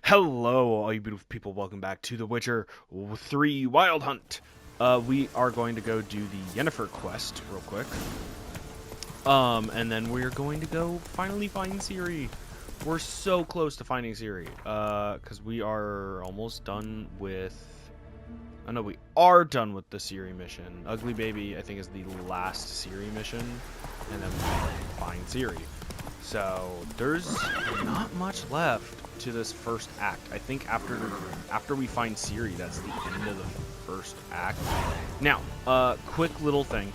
Hello, all you beautiful people. Welcome back to The Witcher 3 Wild Hunt. We are going to go do the Yennefer quest real quick. And then we're going to go finally find Ciri. We're so close to finding Ciri. Because we are almost done with... Oh no, we are done with the Ciri mission. Ugly Baby, I think, is the last Ciri mission. And then we find Ciri. So, there's not much left to this first act. I think after we find Ciri, that's the end of the first act. Now, quick little thing.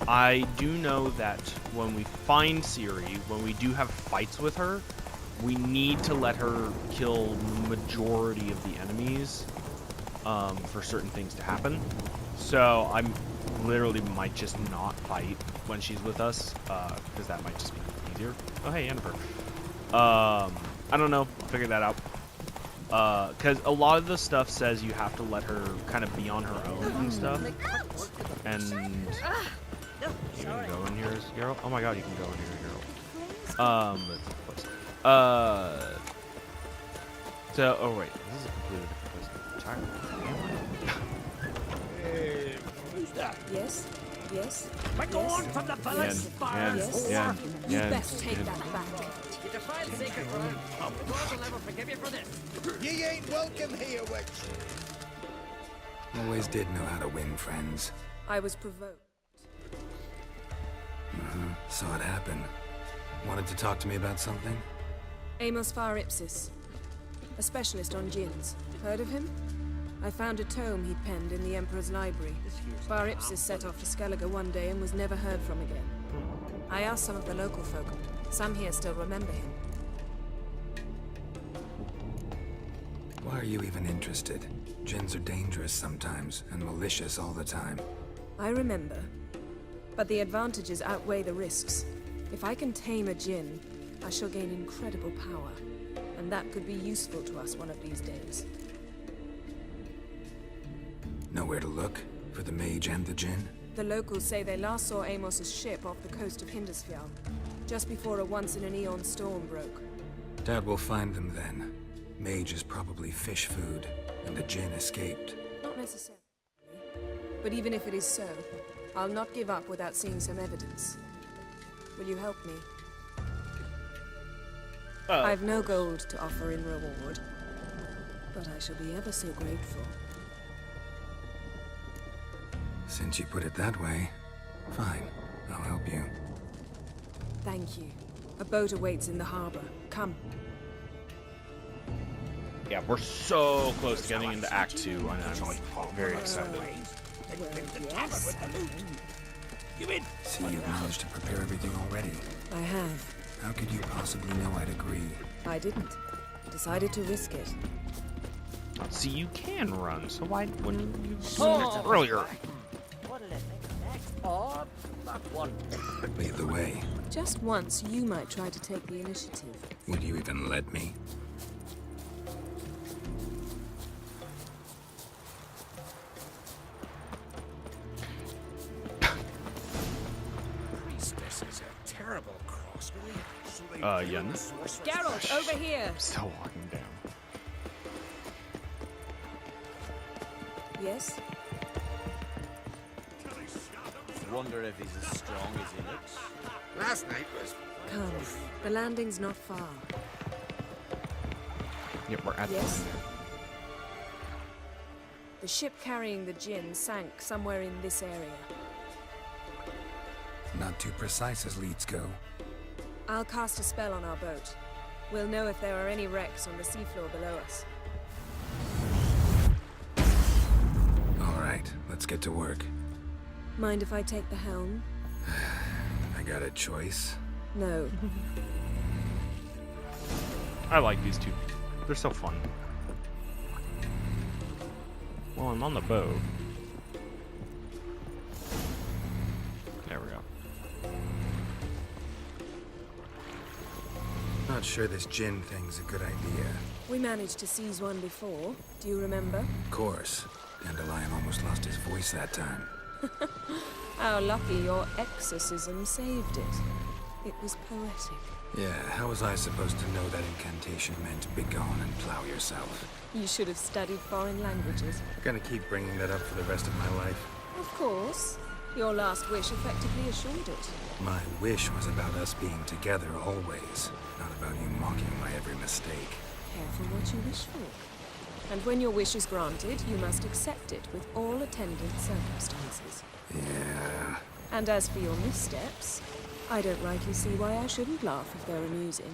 I do know that when we find Ciri, when we do have fights with her, we need to let her kill majority of the enemies for certain things to happen. So I'm literally might just not fight when she's with us, because that might just be easier. Oh hey, Yennefer. I don't know. I'll figure that out. Because a lot of the stuff says you have to let her kind of be on her own and stuff. And you can go in here as Geralt. Oh my god, you can go in here as Geralt. So, oh wait, this is a completely different place entirely. Hey, who's that? Yes, yes. Am I going from the palace fire? Yes. You best take that back. You defied sacred ground. The gods will never forgive you for this. Ye ain't welcome here, witch. Always did know how to win friends. I was provoked. Saw it happen. Wanted to talk to me about something? Amos Far Ipsis, a specialist on djinns. Heard of him? I found a tome he'd penned in the Emperor's library. Far Ipsis set off to Skellige one day and was never heard from again. I asked some of the local folk. Some here still remember him. Why are you even interested? Djinns are dangerous sometimes, and malicious all the time. I remember. But the advantages outweigh the risks. If I can tame a djinn, I shall gain incredible power. And that could be useful to us one of these days. Know where to look? For the mage and the djinn? The locals say they last saw Amos's ship off the coast of Hindusfjall, just before a once-in-an-eon storm broke. Doubt we'll find them then. Mage is probably fish food, and the djinn escaped. Not necessarily. But even if it is so, I'll not give up without seeing some evidence. Will you help me? I've no gold to offer in reward, but I shall be ever so grateful. Since you put it that way, fine. I'll help you. Thank you. A boat awaits in the harbor. Come. Yeah, we're so close to getting into Act 2, and I'm very excited. Yes, You in? See, you've managed to prepare everything already. I have. How could you possibly know I'd agree? I didn't. Decided to risk it. See, you can run, so why wouldn't you do it earlier? What'll it make next? Oh, that one. Lead the way. Just once, you might try to take the initiative. Would you even let me? Priestess is a terrible cross. Yen. Geralt, over here! I'm still walking down. Yes? Wonder if he's as strong as he looks. Last night was Come. The landing's not far. Yep, we're at Yes? the end. The ship carrying the djinn sank somewhere in this area. Not too precise as leads go. I'll cast a spell on our boat. We'll know if there are any wrecks on the seafloor below us. All right, let's get to work. Mind if I take the helm? I got a choice. No. I like these two. They're so fun. Well, I'm on the boat. There we go. Not sure this djinn thing's a good idea. We managed to seize one before. Do you remember? Of course. Dandelion almost lost his voice that time. How lucky your exorcism saved it. It was poetic. Yeah, how was I supposed to know that incantation meant begone and plow yourself? You should have studied foreign languages. Gonna keep bringing that up for the rest of my life. Of course. Your last wish effectively assured it. My wish was about us being together always, not about you mocking my every mistake. Careful what you wish for. And when your wish is granted, you must accept it with all attendant circumstances. Yeah. And as for your missteps, I don't rightly see why I shouldn't laugh if they're amusing.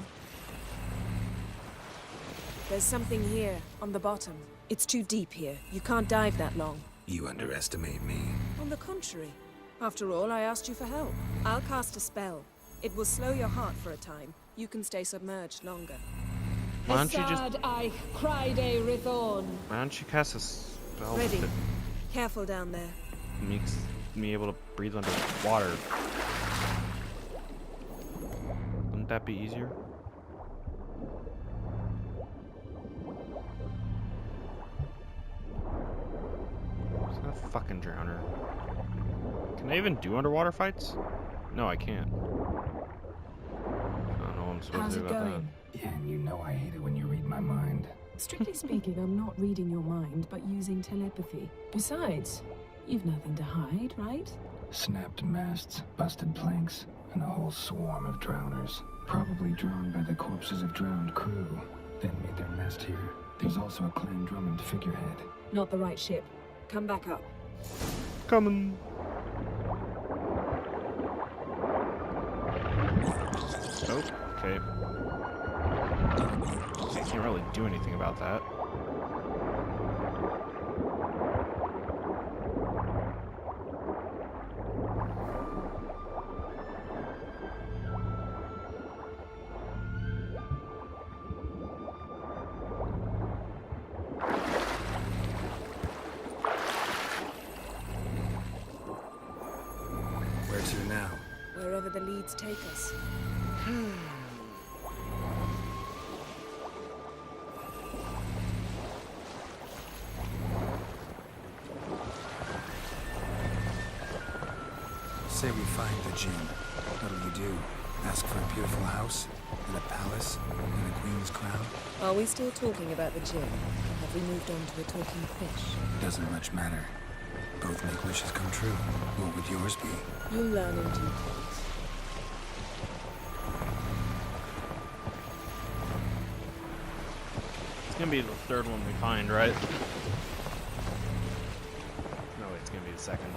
There's something here, on the bottom. It's too deep here. You can't dive that long. You underestimate me. On the contrary. After all, I asked you for help. I'll cast a spell. It will slow your heart for a time. You can stay submerged longer. Why don't you just... I cried a Rithorn. Why don't you cast a spell Ready. that Careful down there. makes me able to breathe under water? Wouldn't that be easier? It's not a fucking drowner. Can I even do underwater fights? No, I can't. I don't know what I'm supposed How's to do it about going? Yeah, and you know I hate it when you read my mind. Strictly speaking, I'm not reading your mind, but using telepathy. Besides, you've nothing to hide, right? Snapped masts, busted planks, and a whole swarm of drowners. Probably drawn by the corpses of drowned crew. Then made their nest here. There's also a Clan Drummond figurehead. Not the right ship. Come back up. that. Coming. Oh, okay. Can't really do anything about that. Where to now? Wherever the leads take us. Say we find the Jinn. What'll you do? Ask for a beautiful house? And a palace? And a queen's crown? Are we still talking about the gym? Have we moved on to the talking fish? Doesn't much matter. Both make wishes come true. What would yours be? You'll learn in due course. It's gonna be the third one we find, right? No, it's gonna be the second.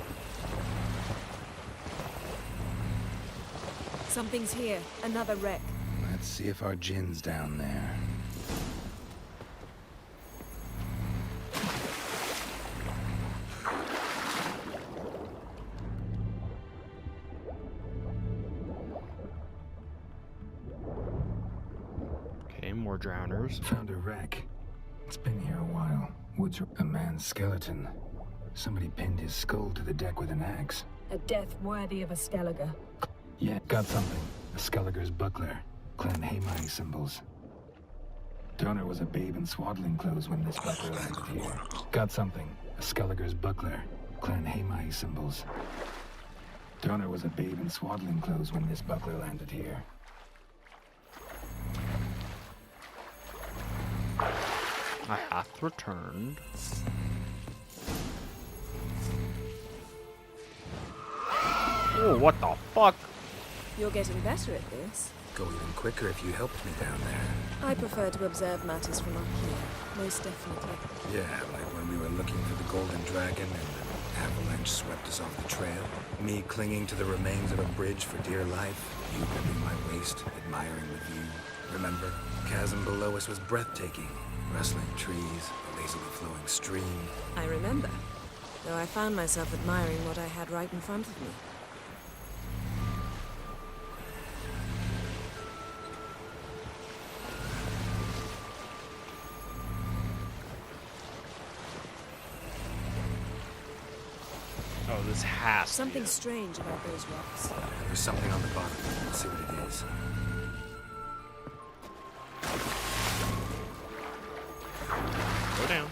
Something's here. Another wreck. Let's see if our Jinn's down there. Okay, more drowners. Found a wreck. It's been here a while. Woods are a man's skeleton. Somebody pinned his skull to the deck with an axe. A death worthy of a Skellige. Yeah, got something. A Skellige's buckler. Clan Haemai symbols. Donor was a babe in swaddling clothes when this buckler landed here. Got something. A Skellige's buckler. Clan Haemai symbols. Donor was a babe in swaddling clothes when this buckler landed here. I hath returned. Oh, what the fuck? You're getting better at this. Go even quicker if you helped me down there. I prefer to observe matters from up here, most definitely. Yeah, like when we were looking for the Golden Dragon and an avalanche swept us off the trail. Me clinging to the remains of a bridge for dear life. You gripping my waist, admiring the view. Remember, chasm below us was breathtaking. Rustling trees, a lazily flowing stream. I remember, though I found myself admiring what I had right in front of me. Oh, this has to be Something it. strange about those rocks. There's something on the bottom. Let's see what it is. Go down.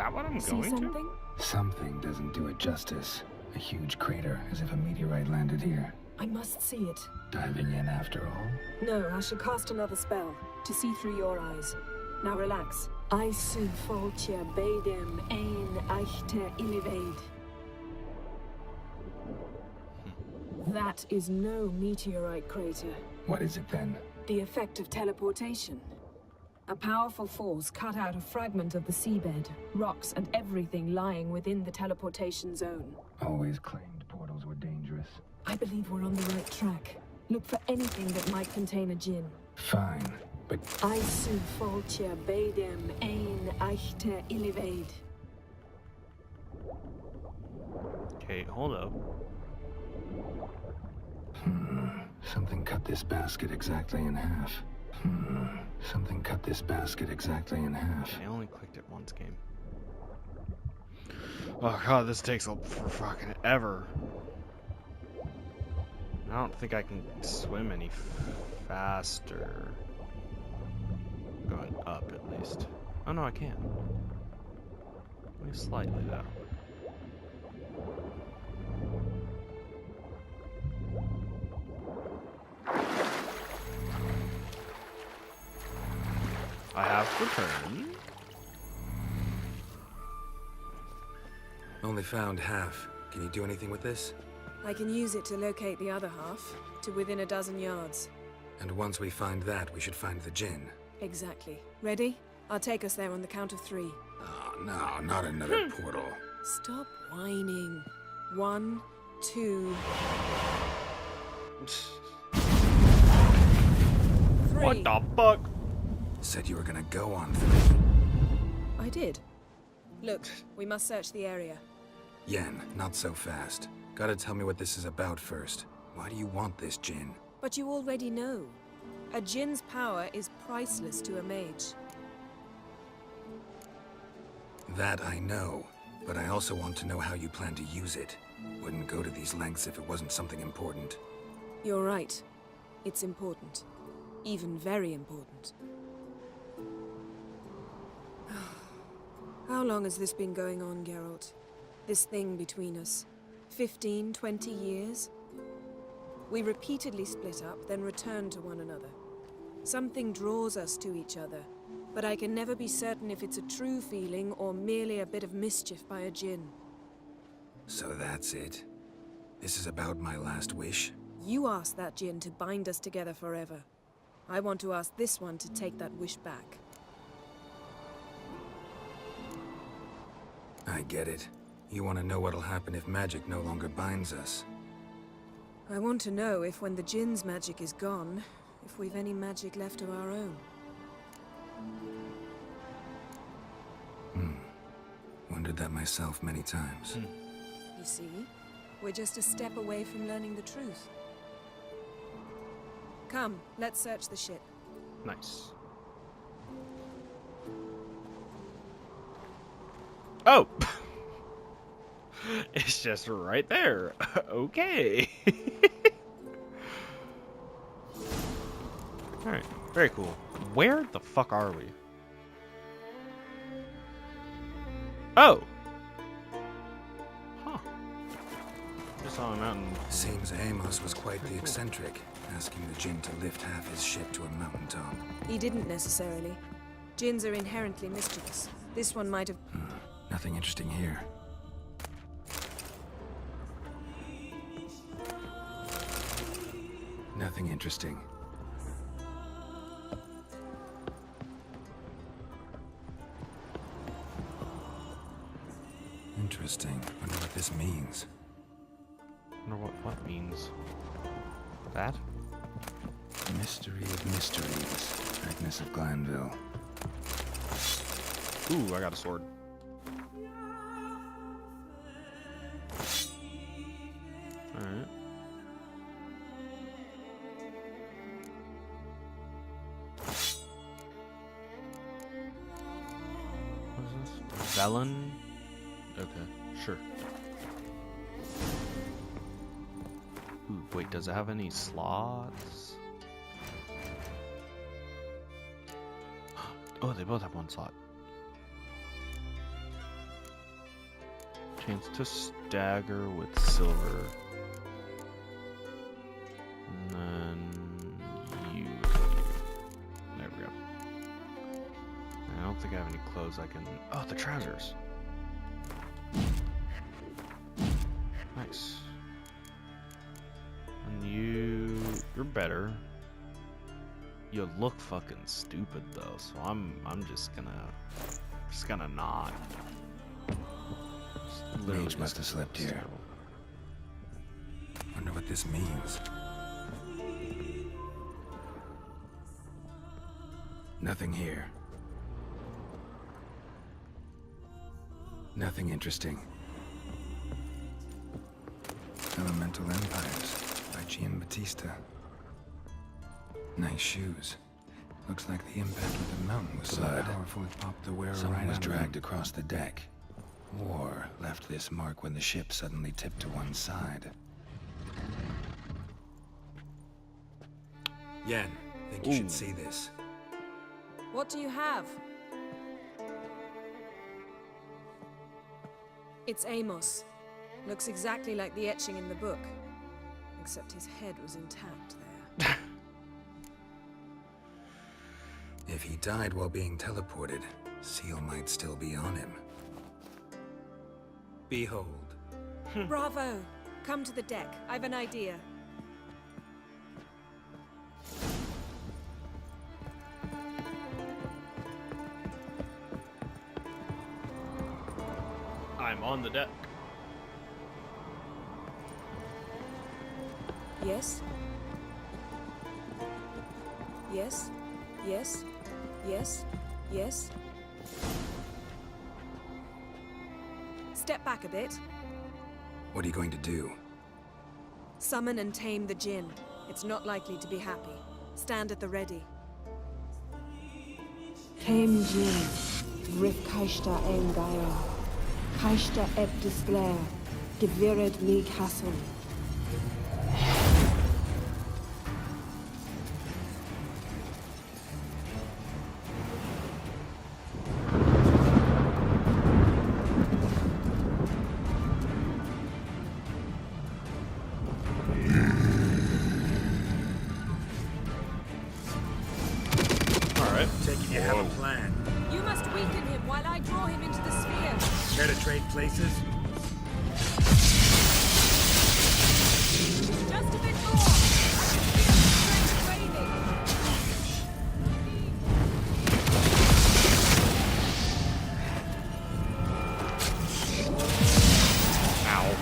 that what I'm See going to? something? Something doesn't do it justice. A huge crater, as if a meteorite landed here. I must see it. Diving in after all? No, I shall cast another spell to see through your eyes. Now relax. I su foltia bedem ein eichte illivaid. That is no meteorite crater. What is it then? The effect of teleportation. A powerful force cut out a fragment of the seabed, rocks and everything lying within the teleportation zone. Always claimed portals were dangerous. I believe we're on the right track. Look for anything that might contain a djinn. Fine, but I su foltia bedem ein eichte illivaid. Okay, hold up. something cut this basket exactly in half. Something cut this basket exactly in half. I only clicked it once, game. Oh god, this takes for fucking ever. I don't think I can swim any faster. Going up, at least. Oh no, I can. Only slightly, though. I have returned. Only found half. Can you do anything with this? I can use it to locate the other half, to within a dozen yards. And once we find that, we should find the djinn. Exactly. Ready? I'll take us there on the count of 3. Oh, no, not another portal. Stop whining. 1, 2... 3. What the fuck? Said you were gonna go on 3. I did. Look, we must search the area. Yen, not so fast. Gotta tell me what this is about first. Why do you want this djinn? But you already know. A djinn's power is priceless to a mage. That I know, but I also want to know how you plan to use it. Wouldn't go to these lengths if it wasn't something important. You're right. It's important. Even very important. How long has this been going on, Geralt? This thing between us? 15, 20 years? We repeatedly split up, then return to one another. Something draws us to each other, but I can never be certain if it's a true feeling or merely a bit of mischief by a djinn. So that's it? This is about my last wish? You asked that djinn to bind us together forever. I want to ask this one to take that wish back. I get it. You want to know what'll happen if magic no longer binds us. I want to know if when the djinn's magic is gone, if we've any magic left of our own. Wondered that myself many times. You see, we're just a step away from learning the truth. Come, let's search the ship. Nice. Oh! It's just right there. Okay. Alright, very cool. Where the fuck are we? Oh! Huh. Just on a mountain. Seems Amos was quite the eccentric, asking the djinn to lift half his ship to a mountaintop. He didn't necessarily. Djinns are inherently mischievous. This one might have... Nothing interesting here. Nothing interesting. Interesting. Wonder what this means. Wonder what means. That? Mystery of mysteries. Agnes of Glanville. Ooh, I got a sword. Alright. What is this? Velen? Okay, sure. Ooh, wait, does it have any slots? Oh, they both have one slot. Chance to stagger with silver. And then use you. There we go. I don't think I have any clothes I can... Oh, the trousers. Nice. And you're better. You look fucking stupid though, so I'm just gonna not. Mage must have slept here. Wonder what this means. Nothing here. Nothing interesting. Elemental Empires by Giambattista. Nice shoes. Looks like the impact with the mountain was so powerful it popped the wearer Someone right was under dragged him. across the deck. War left this mark when the ship suddenly tipped to one side. Yen, think you should see this. What do you have? It's Amos. Looks exactly like the etching in the book. Except his head was intact there. If he died while being teleported, Seal might still be on him. Behold. Bravo! Come to the deck. I've an idea. I'm on the deck. Yes? Yes? Yes? Yes? Yes? Step back a bit. What are you going to do? Summon and tame the Jinn. It's not likely to be happy. Stand at the ready. Came Jin, Rif Kaishta ein Gaia, Kaishta et Displair, Gevired mig Hassan. Alright. Take it you have a plan. You must weaken him while I draw him into the sphere. Care to trade places? Just a bit more. I can feel the strength waning. Ow.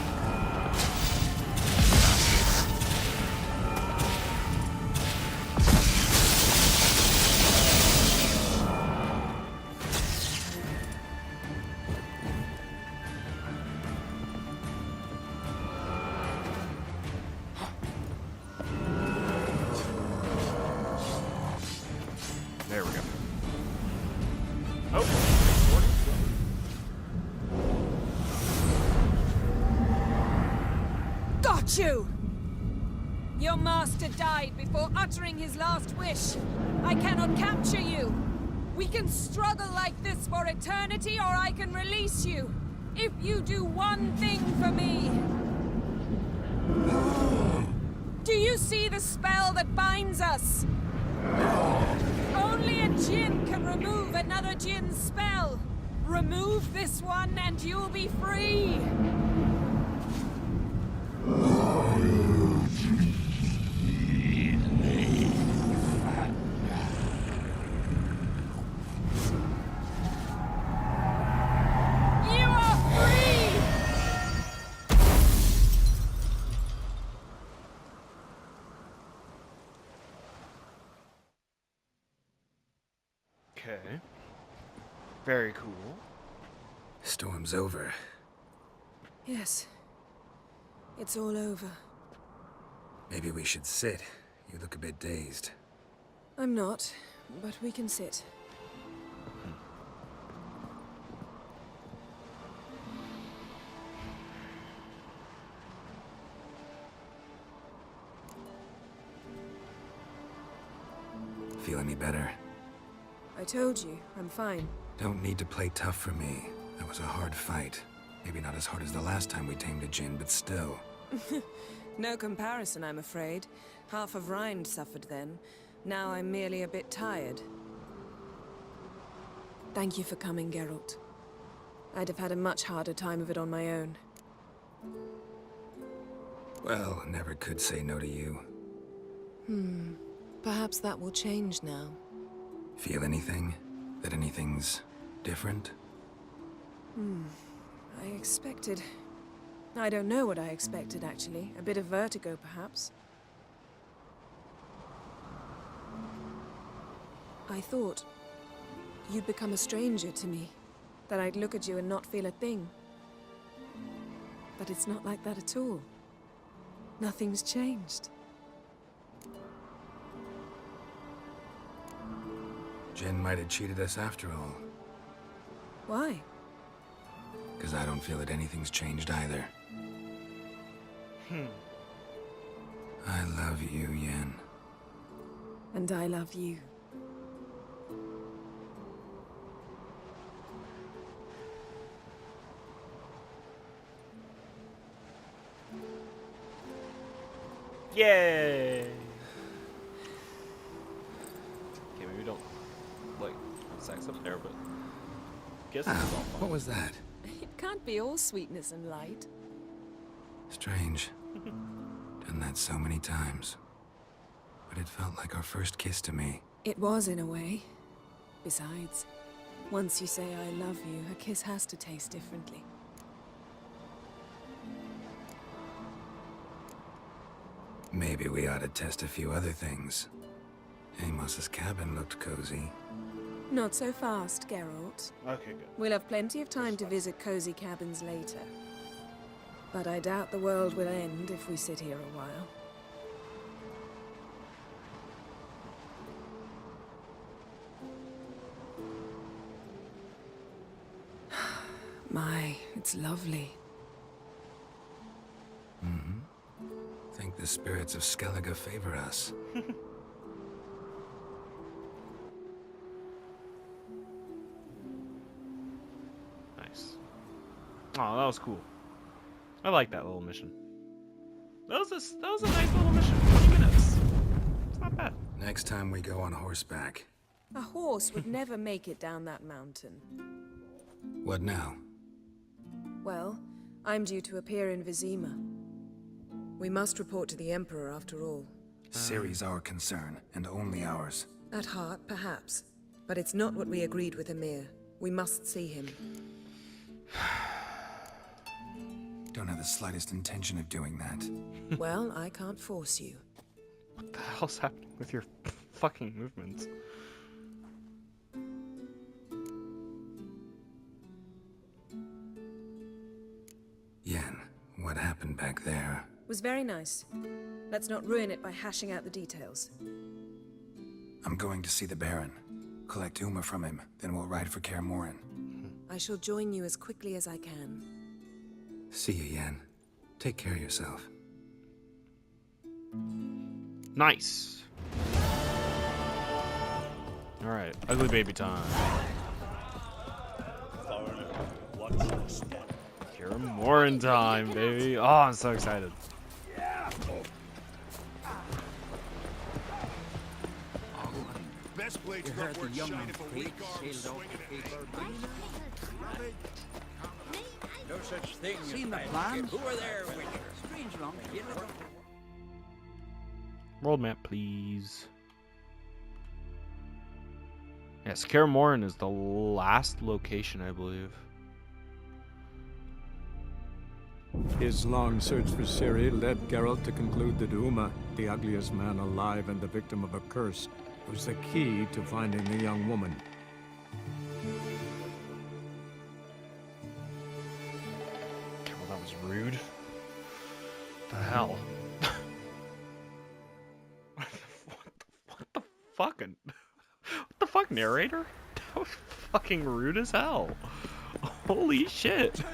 There we go. Oh. Got you! Your master died before uttering his last wish. I cannot capture you. We can struggle like this for eternity, or I can release you. If you do one thing for me. Do you see the spell that binds us? Only a Jinn can remove another Jinn's spell. Remove this one and you'll be free. You are free! Okay. Very cool. Storm's over. Yes. It's all over. Maybe we should sit. You look a bit dazed. I'm not, but we can sit. Feel any better? I told you, I'm fine. Don't need to play tough for me. That was a hard fight. Maybe not as hard as the last time we tamed a djinn, but still. No comparison, I'm afraid. Half of Rind suffered then. Now I'm merely a bit tired. Thank you for coming, Geralt. I'd have had a much harder time of it on my own. Well, never could say no to you. Perhaps that will change now. Feel anything? That anything's different? I expected... I don't know what I expected, actually. A bit of vertigo, perhaps. I thought you'd become a stranger to me. That I'd look at you and not feel a thing. But it's not like that at all. Nothing's changed. Jinn might have cheated us after all. Why? Because I don't feel that anything's changed either. I love you, Yen. And I love you. Yay! Okay, maybe don't like have sex up there, but guess it's all fun. What was that? It can't be all sweetness and light. Strange. Done that so many times. But it felt like our first kiss to me. It was, in a way. Besides, once you say I love you, a kiss has to taste differently. Maybe we ought to test a few other things. Amos's cabin looked cozy. Not so fast, Geralt. Okay, good. We'll have plenty of time to visit cozy cabins later. But I doubt the world will end if we sit here a while. My, it's lovely. Think the spirits of Skellige favor us. Nice. Oh, that was cool. I like that little mission. That was a nice little mission. 20 minutes. It's not bad. Next time we go on horseback. A horse would never make it down that mountain. What now? Well, I'm due to appear in Vizima. We must report to the Emperor after all. Ciri's our concern, and only ours. At heart, perhaps. But it's not what we agreed with Emir. We must see him. Don't have the slightest intention of doing that. Well, I can't force you. What the hell's happening with your fucking movements? Yen, what happened back there? Was very nice. Let's not ruin it by hashing out the details. I'm going to see the Baron. Collect Uma from him, then we'll ride for Kaer Morhen. I shall join you as quickly as I can. See you, Yen. Take care of yourself. Nice. All right, ugly baby time. Kaer Morhen time, baby. Oh, I'm so excited. Best blade's not worth shining if a weak arm swinging it. No such thing as plans. Who are there with you? Strange long. World map, please. Yes, Kaer Morhen is the last location, I believe. His long search for Ciri led Geralt to conclude that Uma, the ugliest man alive and the victim of a curse, was the key to finding the young woman. Well, that was rude. What the hell? What the fucking... What the fuck, narrator? That was fucking rude as hell. Holy shit.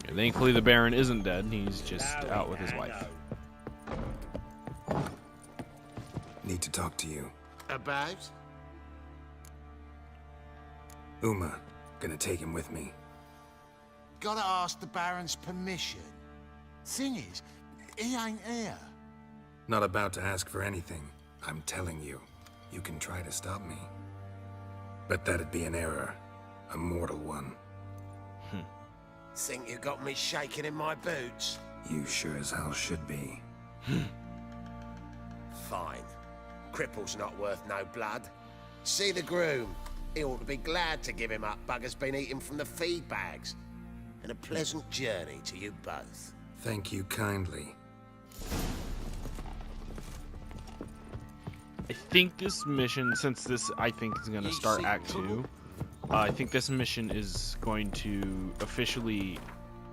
Yeah, thankfully the Baron isn't dead. He's just out with his wife. Need to talk to you. About? Uma, gonna take him with me. Gotta ask the Baron's permission. Thing is, he ain't here. Not about to ask for anything. I'm telling you, you can try to stop me. But that'd be an error. A mortal one. Think you got me shaking in my boots? You sure as hell should be. Fine. Cripple's not worth no blood. See the groom. He ought to be glad to give him up. Bugger's been eating from the feed bags. And a pleasant journey to you both. Thank you kindly. I think this mission, since this I think is going to start Act 2, I think this mission is going to officially,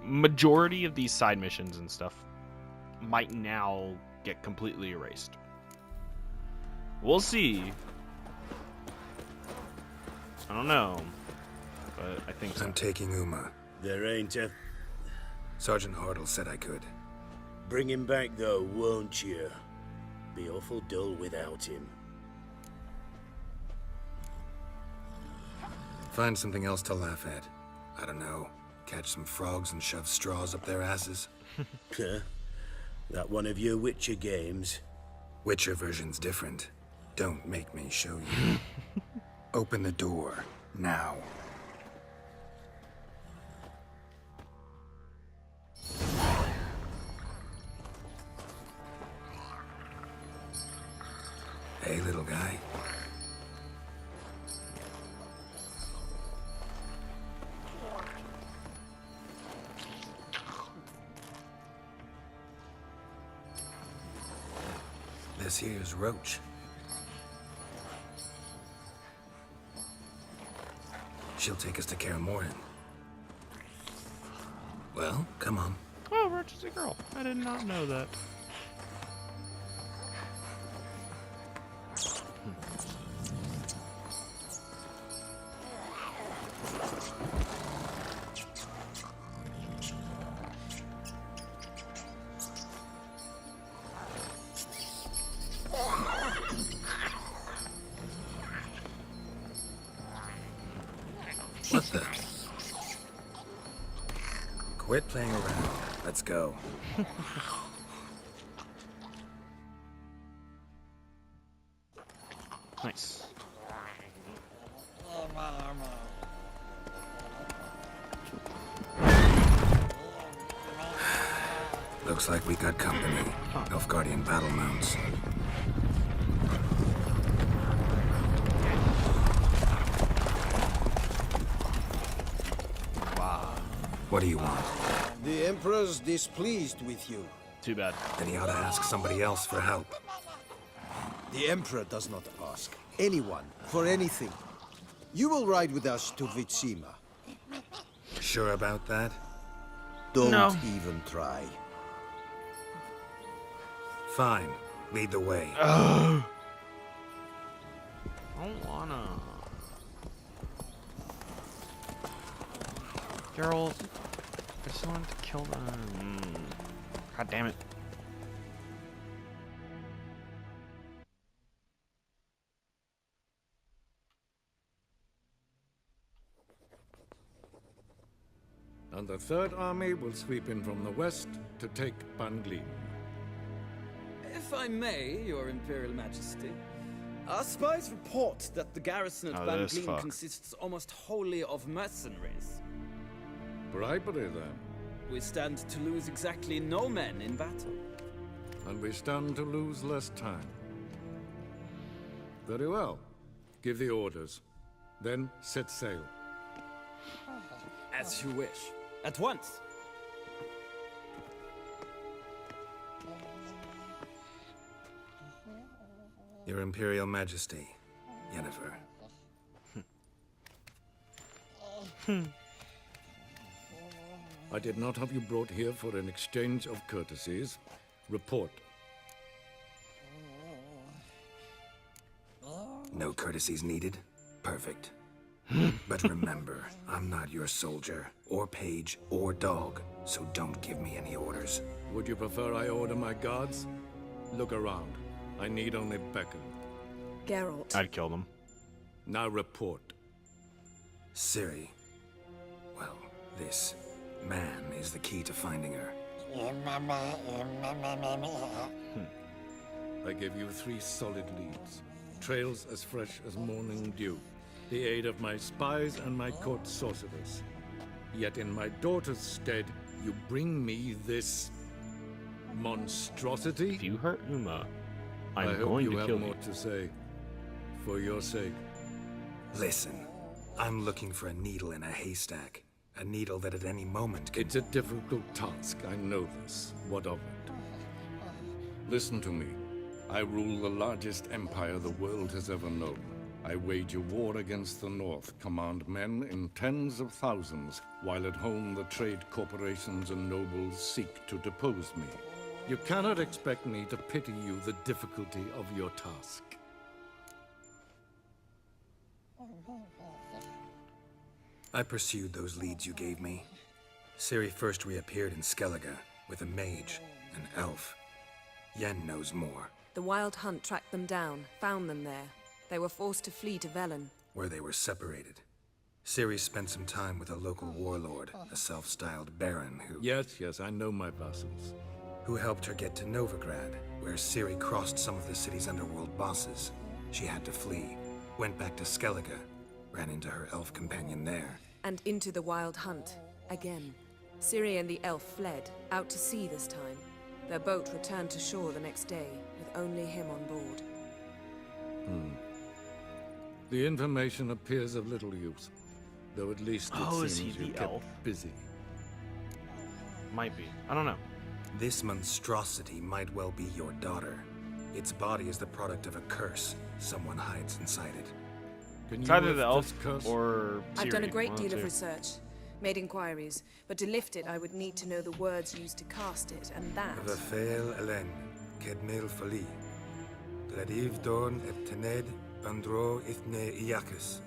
majority of these side missions and stuff might now get completely erased. We'll see. I don't know, but I think so. I'm taking Uma. There ain't a... Sergeant Hartle said I could. Bring him back though, won't you? Be awful dull without him. Find something else to laugh at. I don't know. Catch some frogs and shove straws up their asses. Huh? That one of your Witcher games? Witcher version's different. Don't make me show you. Open the door, now. Hey, little guy. This here's Roach. She'll take us to Kaer Morhen. Well, come on. Oh, Roach is a girl. I did not know that. What the? Quit playing around. Let's go. Nice. Looks like we got company. Nilfgaardian battle mounts. What do you want? The Emperor's displeased with you. Too bad. Then he ought to ask somebody else for help. The Emperor does not ask anyone for anything. You will ride with us to Vitsima. Sure about that? Don't even try. Fine. Lead the way. I don't wanna. Geralt, I just wanted to kill them. God damn it. And the Third Army will sweep in from the west to take Banglin. If I may, Your Imperial Majesty, our spies report that the garrison at Banglin consists almost wholly of mercenaries. Bribery, then. We stand to lose exactly no men in battle. And we stand to lose less time. Very well. Give the orders. Then set sail. As you wish. At once. Your Imperial Majesty, Yennefer. I did not have you brought here for an exchange of courtesies. Report. No courtesies needed? Perfect. But remember, I'm not your soldier, or page, or dog, so don't give me any orders. Would you prefer I order my guards? Look around. I need only beckon. Geralt. I'd kill them. Now report. Ciri. Well, this man is the key to finding her. I give you 3 solid leads. Trails as fresh as morning dew. The aid of my spies and my court sorcerers. Yet in my daughter's stead, you bring me this monstrosity? If you hurt Uma, I I'm hope going you to have kill more you. to say. For your sake. Listen, I'm looking for a needle in a haystack. A needle that at any moment could... It's a difficult task, I know this. What of it? Listen to me. I rule the largest empire the world has ever known. I wage a war against the North, command men in tens of thousands, while at home the trade corporations and nobles seek to depose me. You cannot expect me to pity you the difficulty of your task. I pursued those leads you gave me. Ciri first reappeared in Skellige with a mage, an elf. Yen knows more. The Wild Hunt tracked them down, found them there. They were forced to flee to Velen. Where they were separated. Ciri spent some time with a local warlord, a self-styled baron who... Yes, I know my vassals. Who helped her get to Novigrad, where Ciri crossed some of the city's underworld bosses. She had to flee, went back to Skellige, ran into her elf companion there. And into the Wild Hunt, again. Ciri and the elf fled, out to sea this time. Their boat returned to shore the next day, with only him on board. The information appears of little use, though at least it is seems he you the kept elf? busy. Might be. I don't know. This monstrosity might well be your daughter. Its body is the product of a curse someone hides inside it. Can It's you either lift the elf this curse? or Ciri. I've done a great one deal two. of research, made inquiries, but to lift it I would need to know the words used to cast it, and that... Vafael Elen, Kedmil Fali. Gladiv Dorn et Tened Bandro Ithne Iacus.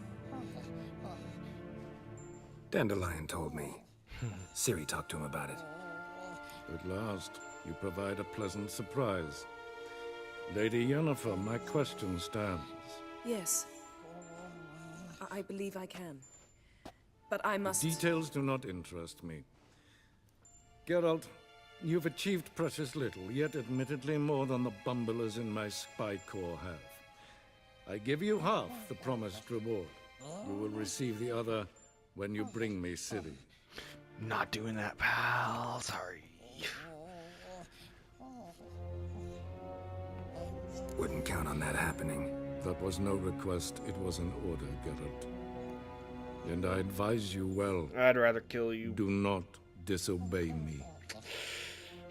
Dandelion told me. Ciri talked to him about it. At last, you provide a pleasant surprise. Lady Yennefer, my question stands. Yes. I believe I can. But I must... Details do not interest me. Geralt, you've achieved precious little, yet admittedly more than the bumblers in my spy corps have. I give you half the promised reward. You will receive the other when you bring me Ciri. Not doing that, pal. Sorry. Wouldn't count on that happening. That was no request, it was an order, Geralt. And I advise you well. I'd rather kill you. Do not disobey me.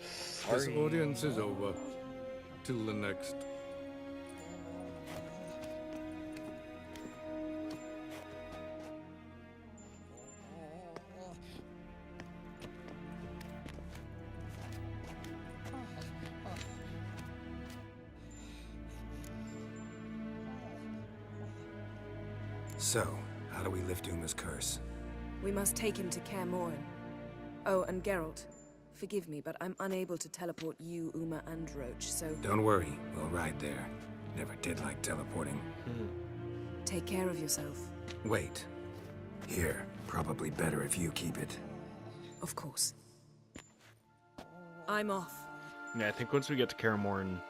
Sorry. This audience is over. Till the next. So, how do we lift Uma's curse? We must take him to Kaer Morhen. Oh, and Geralt, forgive me, but I'm unable to teleport you, Uma, and Roach, so... Don't worry, we'll ride there. Never did like teleporting. Take care of yourself. Wait. Here, probably better if you keep it. Of course. I'm off. Yeah, I think once we get to Kaer Morhen,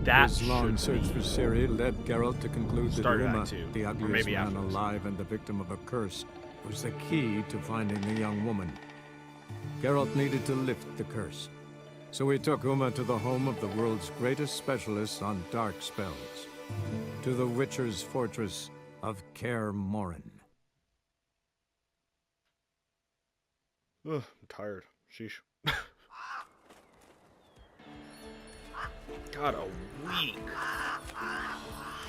that His long should search be for Ciri led Geralt to conclude that Start at Uma, Act 2, the or ugliest maybe man afterwards. alive and the victim of a curse, was the key to finding the young woman. Geralt needed to lift the curse. So he took Uma to the home of the world's greatest specialist on dark spells. To the Witcher's fortress of Kaer Morhen. Ugh, I'm tired. Sheesh. God, a week.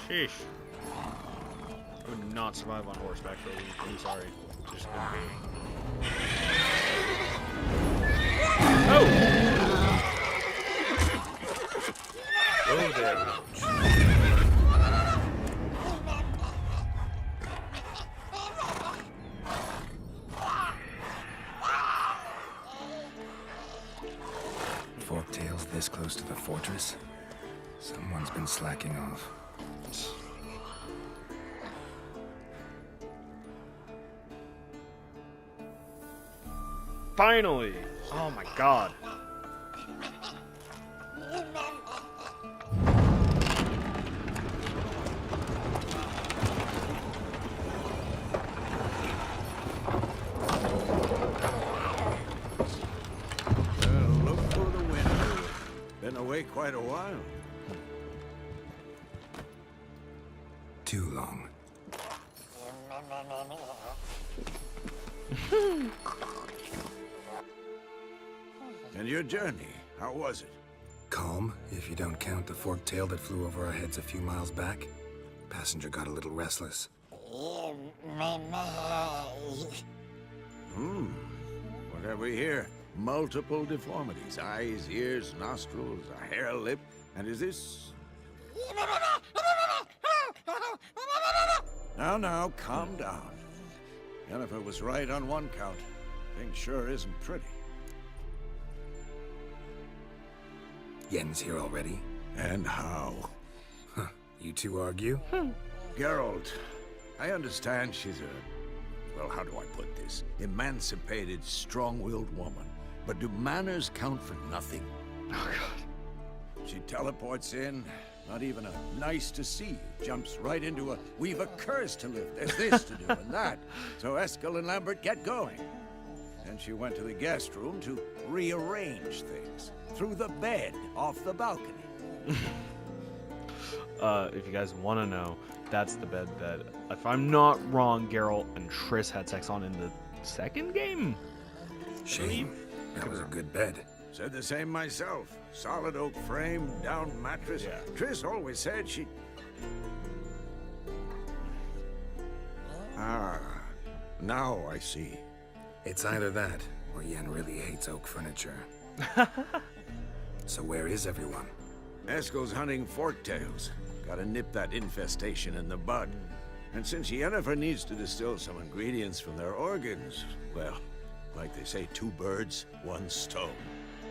Sheesh. I would not survive on horseback for a week. I'm sorry. Just gonna be. Oh! Oh there, Forktail's this close to the fortress? Someone's been slacking off. Finally! Oh my god. Look for the window. Been away quite a while. Too long. And your journey, how was it? Calm, if you don't count the forked tail that flew over our heads a few miles back. Passenger got a little restless. What have we here? Multiple deformities. Eyes, ears, nostrils, a hair lip. And is this... Now, calm down. Yennefer was right on one count. Thing sure isn't pretty. Yen's here already? And how? Huh. You two argue? Geralt, I understand she's a... Well, how do I put this? Emancipated, strong-willed woman. But do manners count for nothing? Oh, God. She teleports in, not even a nice to see you. Jumps right into a, we've a curse to lift. There's this to do and that. So Eskel and Lambert get going. Then she went to the guest room to rearrange things. Through the bed, off the balcony. If you guys want to know, that's the bed that, if I'm not wrong, Geralt and Triss had sex on in the second game? Shame. That was a good bed. Said the same myself. Solid oak frame, down mattress. Yeah. Triss always said she... Ah, now I see. It's either that, or Yen really hates oak furniture. So where is everyone? Eskel's hunting forktails. Gotta nip that infestation in the bud. And since Yennefer needs to distill some ingredients from their organs, well, like they say, 2 birds, 1 stone.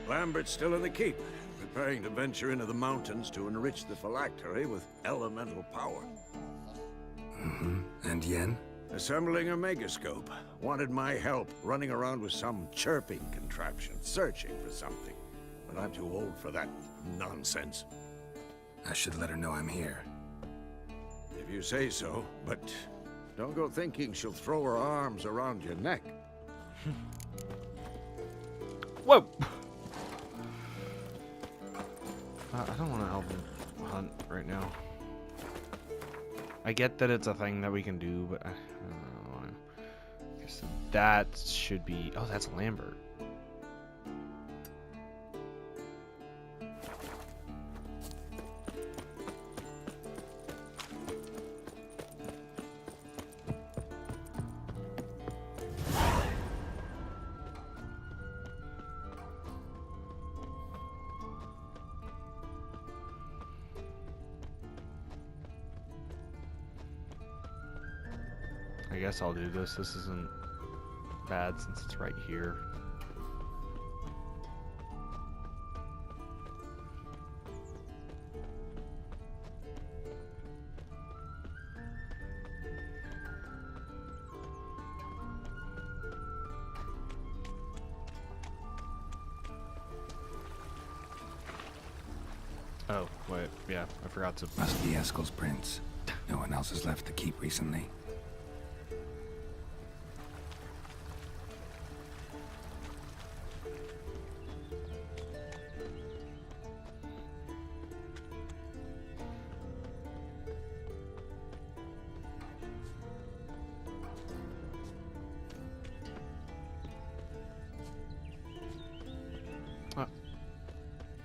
Lambert's still in the keep, preparing to venture into the mountains to enrich the phylactery with elemental power. And Yen? Assembling a megascope. Wanted my help running around with some chirping contraption, searching for something. But I'm too old for that nonsense. I should let her know I'm here. If you say so, but don't go thinking she'll throw her arms around your neck. Whoa! I don't want to help him hunt right now. I get that it's a thing that we can do, but I don't know. I guess that should be... Oh, that's Lambert. I guess I'll do this. This isn't bad since it's right here. Oh, wait, yeah, I forgot to... Must be Eskel's prints. No one else has left the keep recently.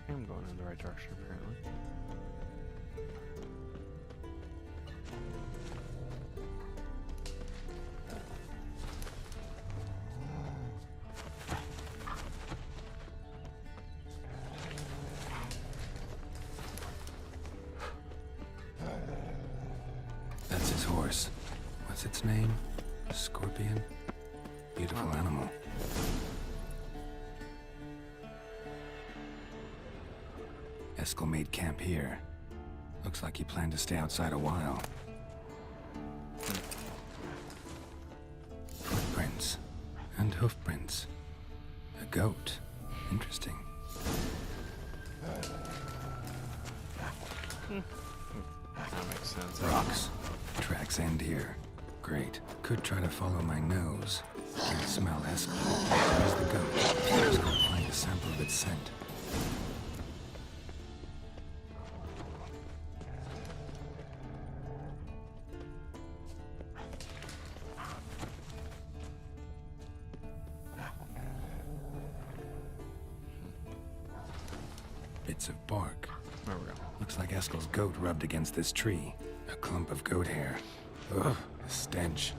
I'm going in the right direction, apparently. That's his horse. What's its name? Scorpion? Beautiful animal. Eskel made camp here. Looks like he planned to stay outside a while. Footprints and hoofprints. goat. Interesting. That makes sense. Rocks. Tracks end here. Great. Could try to follow my nose. Can't smell Eskel. There's the goat. Just gotta find a sample of its scent. Bits of bark. There we go. Looks like Eskel's goat rubbed against this tree. A clump of goat hair. Ugh, a stench.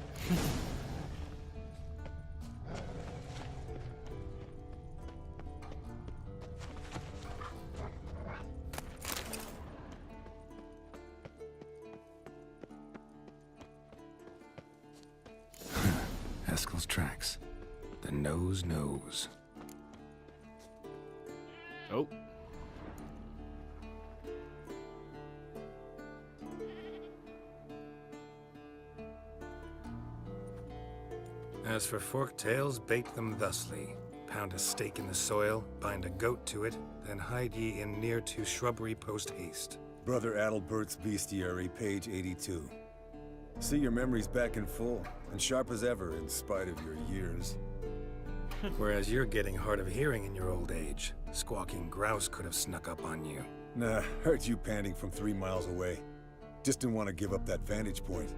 Eskel's tracks. The nose knows. Oh. As for forked tails, bake them thusly. Pound a stake in the soil, bind a goat to it, then hide ye in near to shrubbery post haste. Brother Adalbert's Bestiary, page 82. See your memories back in full, and sharp as ever in spite of your years. Whereas you're getting hard of hearing in your old age. Squawking grouse could have snuck up on you. Nah, heard you panting from 3 miles away. Just didn't want to give up that vantage point.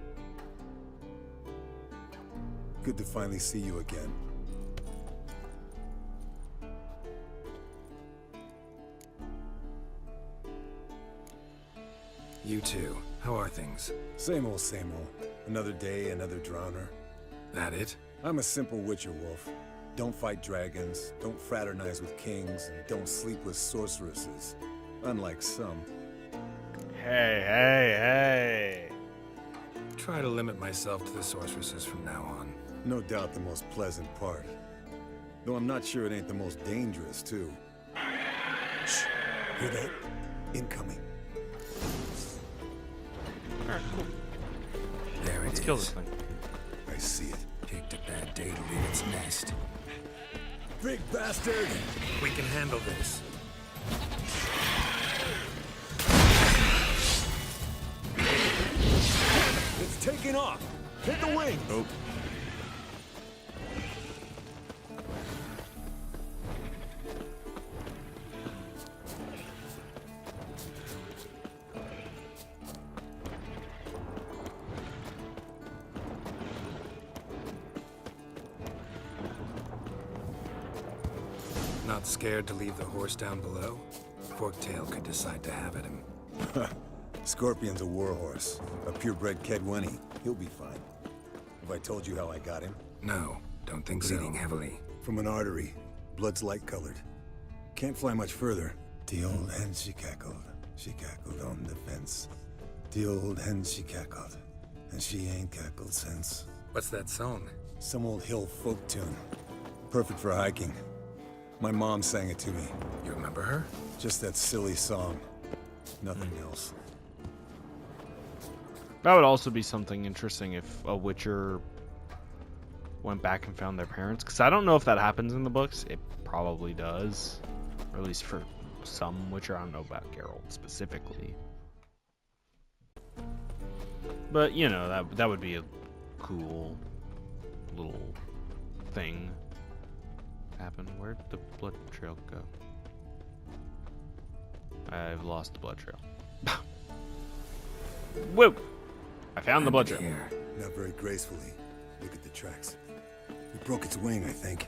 Good to finally see you again. You too. How are things? Same old, same old. Another day, another drowner. That it? I'm a simple witcher wolf. Don't fight dragons, don't fraternize with kings, and don't sleep with sorceresses. Unlike some. Hey, hey, hey. Try to limit myself to the sorceresses from now on. No doubt the most pleasant part. Though I'm not sure it ain't the most dangerous, too. Shh. Hear that? Incoming. Alright, cool. There Let's it kill is. this thing. I see it. Picked a bad day to leave its nest. Big bastard! We can handle this. It's taking off! Hit the wing! Oh. Not scared to leave the horse down below? Forktail could decide to have at him. Scorpion's a warhorse. A purebred Kedwenny. He'll be fine. Have I told you how I got him? No, don't think bleeding heavily. From an artery. Blood's light-colored. Can't fly much further. The old hen she cackled. She cackled on the fence. The old hen she cackled. And she ain't cackled since. What's that song? Some old hill folk tune. Perfect for hiking. My mom sang it to me. You remember her? Just that silly song. Nothing else. That would also be something interesting if a Witcher went back and found their parents. Because I don't know if that happens in the books. It probably does. Or at least for some Witcher. I don't know about Geralt specifically. But, you know, that would be a cool little thing happen. Where'd the blood trail go? I've lost the blood trail. Whoa! I found the blood trail. Here. Not very gracefully. Look at the tracks. We broke its wing, I think.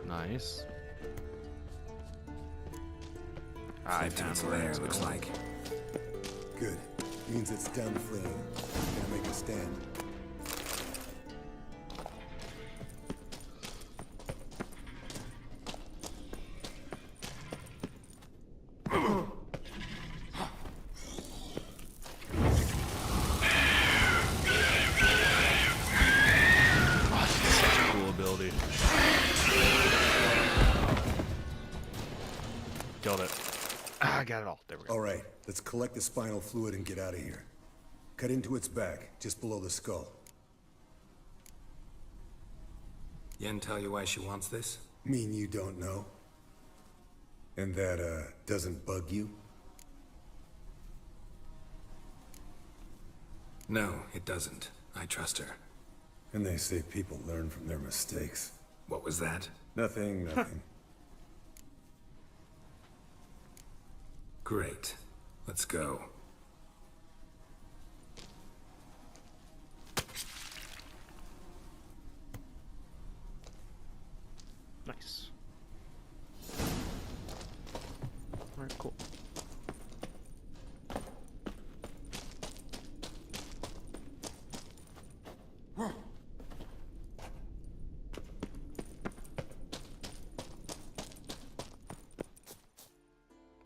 Nice. I found its lair, looks like. Good. Means it's down the flame. Gonna make a stand. Killed it. I got it all. There we go. All right, let's collect the spinal fluid and get out of here. Cut into its back, just below the skull. Yen tell you why she wants this? Mean you don't know? And that, doesn't bug you? No, it doesn't. I trust her. And they say people learn from their mistakes. What was that? Nothing, nothing. Great. Let's go. Nice. Alright, cool.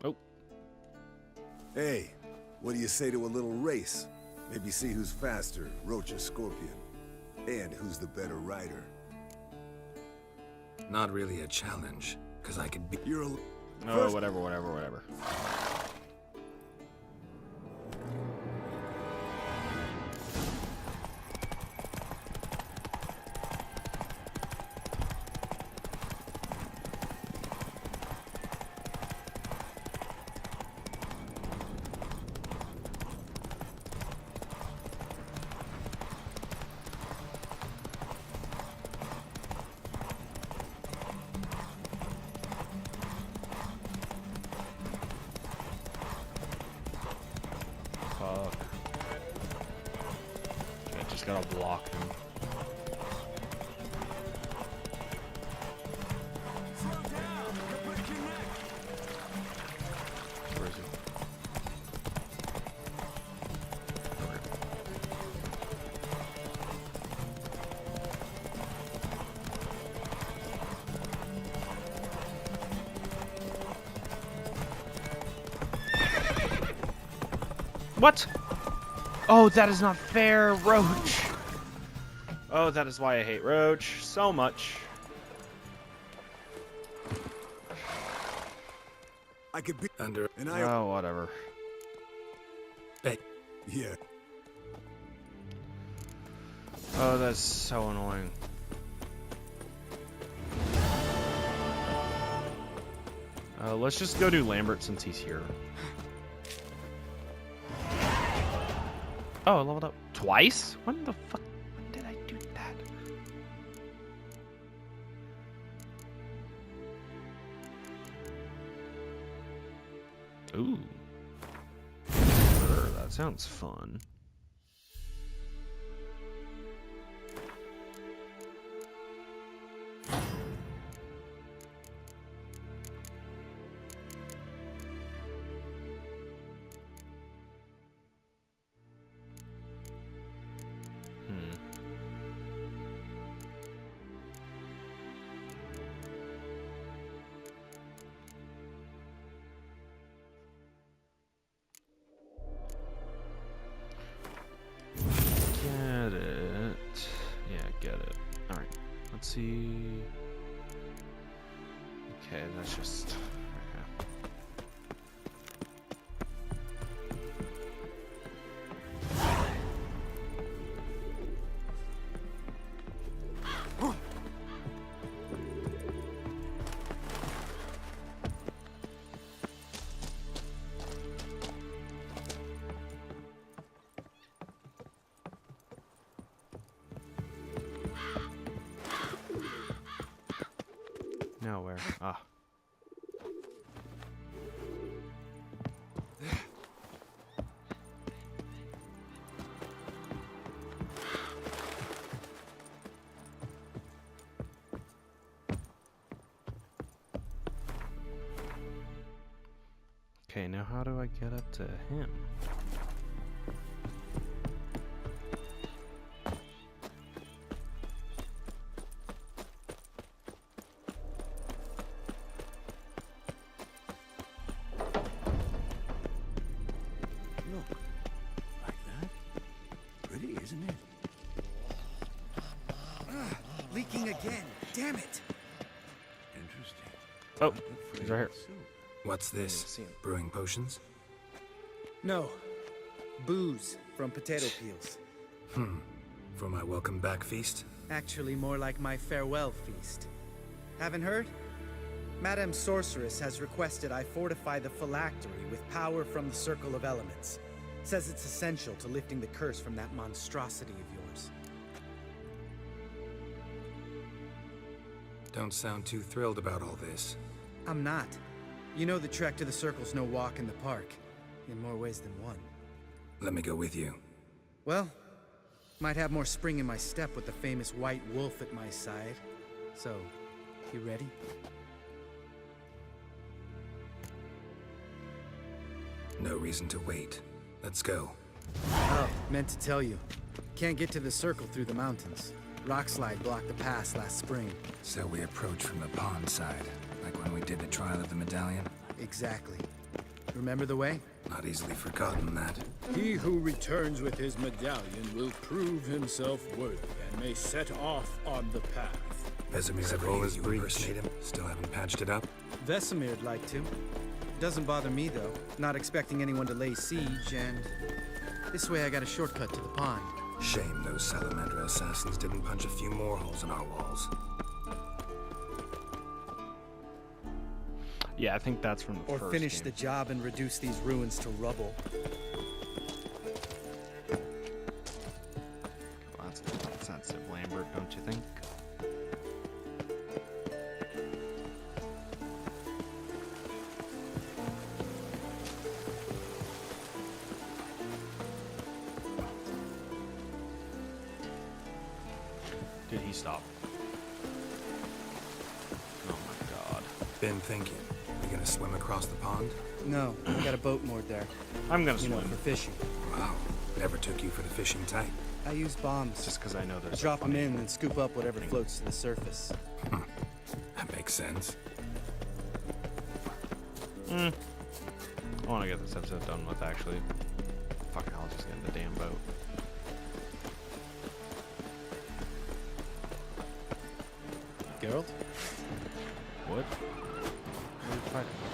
Oh. Hey, what do you say to a little race? Maybe see who's faster, Roach or Scorpion. And who's the better rider. Not really a challenge, because I could be... You're a... Oh, whatever. Fuck. I just gotta block him. Where is he? What? Oh, that is not fair, Roach. Oh, that is why I hate Roach so much. I could be under... And I... Oh, whatever. Hey. Yeah. Oh, that's so annoying. Let's just go do Lambert since he's here. Oh, I leveled up twice? When the fuck when did I do that? Ooh. Sure, that sounds fun. Get it. Yeah, get it. Alright. Let's see. Okay, that's just... Okay. Now where? Ah. Okay, now how do I get up to him? Leaking again. Damn it. Interesting. Oh, he's right here. What's this? Brewing potions? No. Booze from potato peels. For my welcome back feast? Actually, more like my farewell feast. Haven't heard? Madame Sorceress has requested I fortify the phylactery with power from the Circle of Elements. Says it's essential to lifting the curse from that monstrosity of yours. Don't sound too thrilled about all this. I'm not. You know the trek to the Circle's no walk in the park. In more ways than one. Let me go with you. Well, might have more spring in my step with the famous White Wolf at my side. So, you ready? No reason to wait. Let's go. Oh, meant to tell you. Can't get to the Circle through the mountains. Rockslide blocked the pass last spring. So we approach from the pond side, like when we did the trial of the medallion? Exactly. Remember the way? Not easily forgotten, that. He who returns with his medallion will prove himself worthy and may set off on the path. Vesemir ever used you impersonate him? Still haven't patched it up? Vesemir'd like to. Doesn't bother me, though. Not expecting anyone to lay siege, and this way I got a shortcut to the pond. Shame those Salamander assassins didn't punch a few more holes in our walls. Yeah, I think that's from the Or first finish game. the job and reduce these ruins to rubble. Well, that's a little sensitive, Lambert, don't you think? Did he stop? Oh my god. Been thinking. You gonna swim across the pond? No, I got a boat moored there. I'm gonna You know, swim. for fishing. Wow. Never took you for the fishing type. I use bombs. Just because I know there's Drop them in and scoop up whatever floats to the surface. That makes sense. I want to get this episode done with, actually. Fuck it, I'll just get in the damn boat. Geralt? What?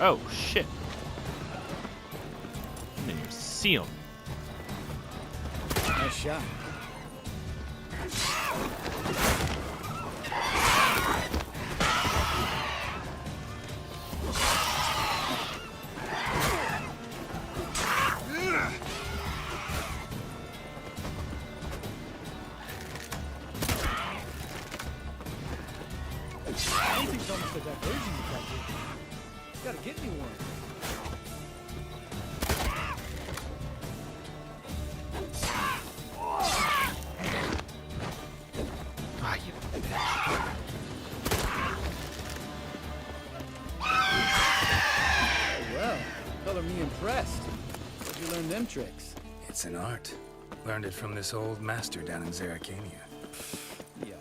Oh, shit. I didn't even see him. Nice shot. Anything's almost a diversion detector. Gotta get me one. Ah, you bitch. Well, color me impressed. Where'd you learn them tricks? It's an art. Learned it from this old master down in Zerrikania. Yeah.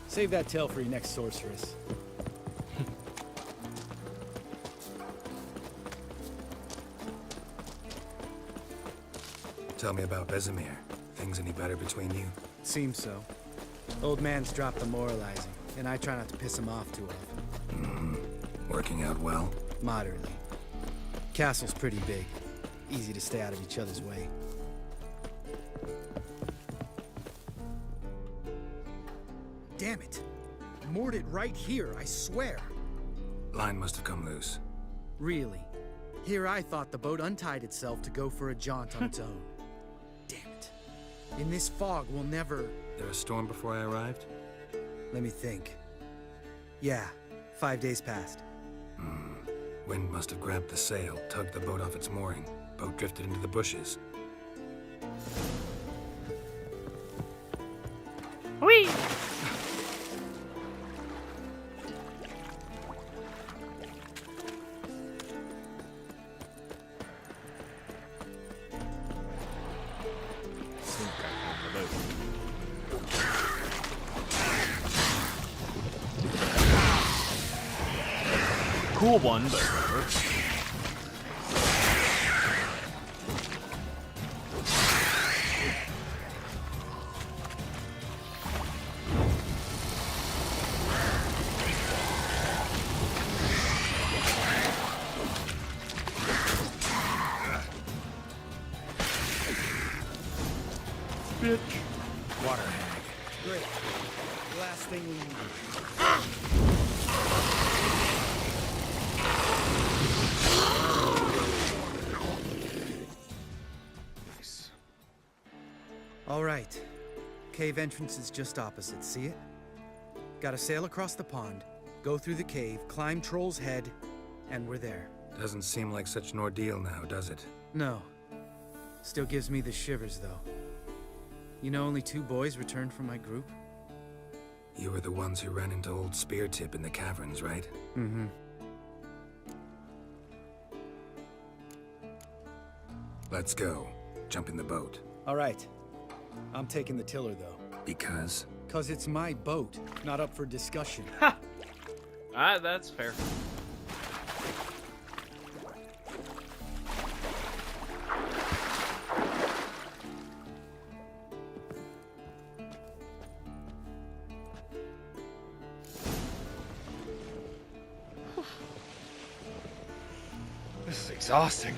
Save that tale for your next sorceress. Tell me about Vesemir. Things any better between you? Seems so. Old man's dropped the moralizing, and I try not to piss him off too often. Working out well? Moderately. Castle's pretty big. Easy to stay out of each other's way. Damn it! Moored it right here, I swear. Line must have come loose. Really? Here I thought the boat untied itself to go for a jaunt on its own. Damn it. In this fog, we'll never... There a storm before I arrived? Let me think. Yeah, 5 days passed. Wind must have grabbed the sail, tugged the boat off its mooring. Boat drifted into the bushes. Whee! Cool one, but whatever. Bitch. Water hag. Great. Last thing we need. right. Cave entrance is just opposite, see it? Gotta sail across the pond, go through the cave, climb Troll's Head, and we're there. Doesn't seem like such an ordeal now, does it? No. Still gives me the shivers, though. You know only 2 boys returned from my group? You were the ones who ran into old Speartip in the caverns, right? Mm-hmm. Let's go. Jump in the boat. All right. I'm taking the tiller, though. Because? 'Cause it's my boat, not up for discussion. Ha! That's fair. This is exhausting.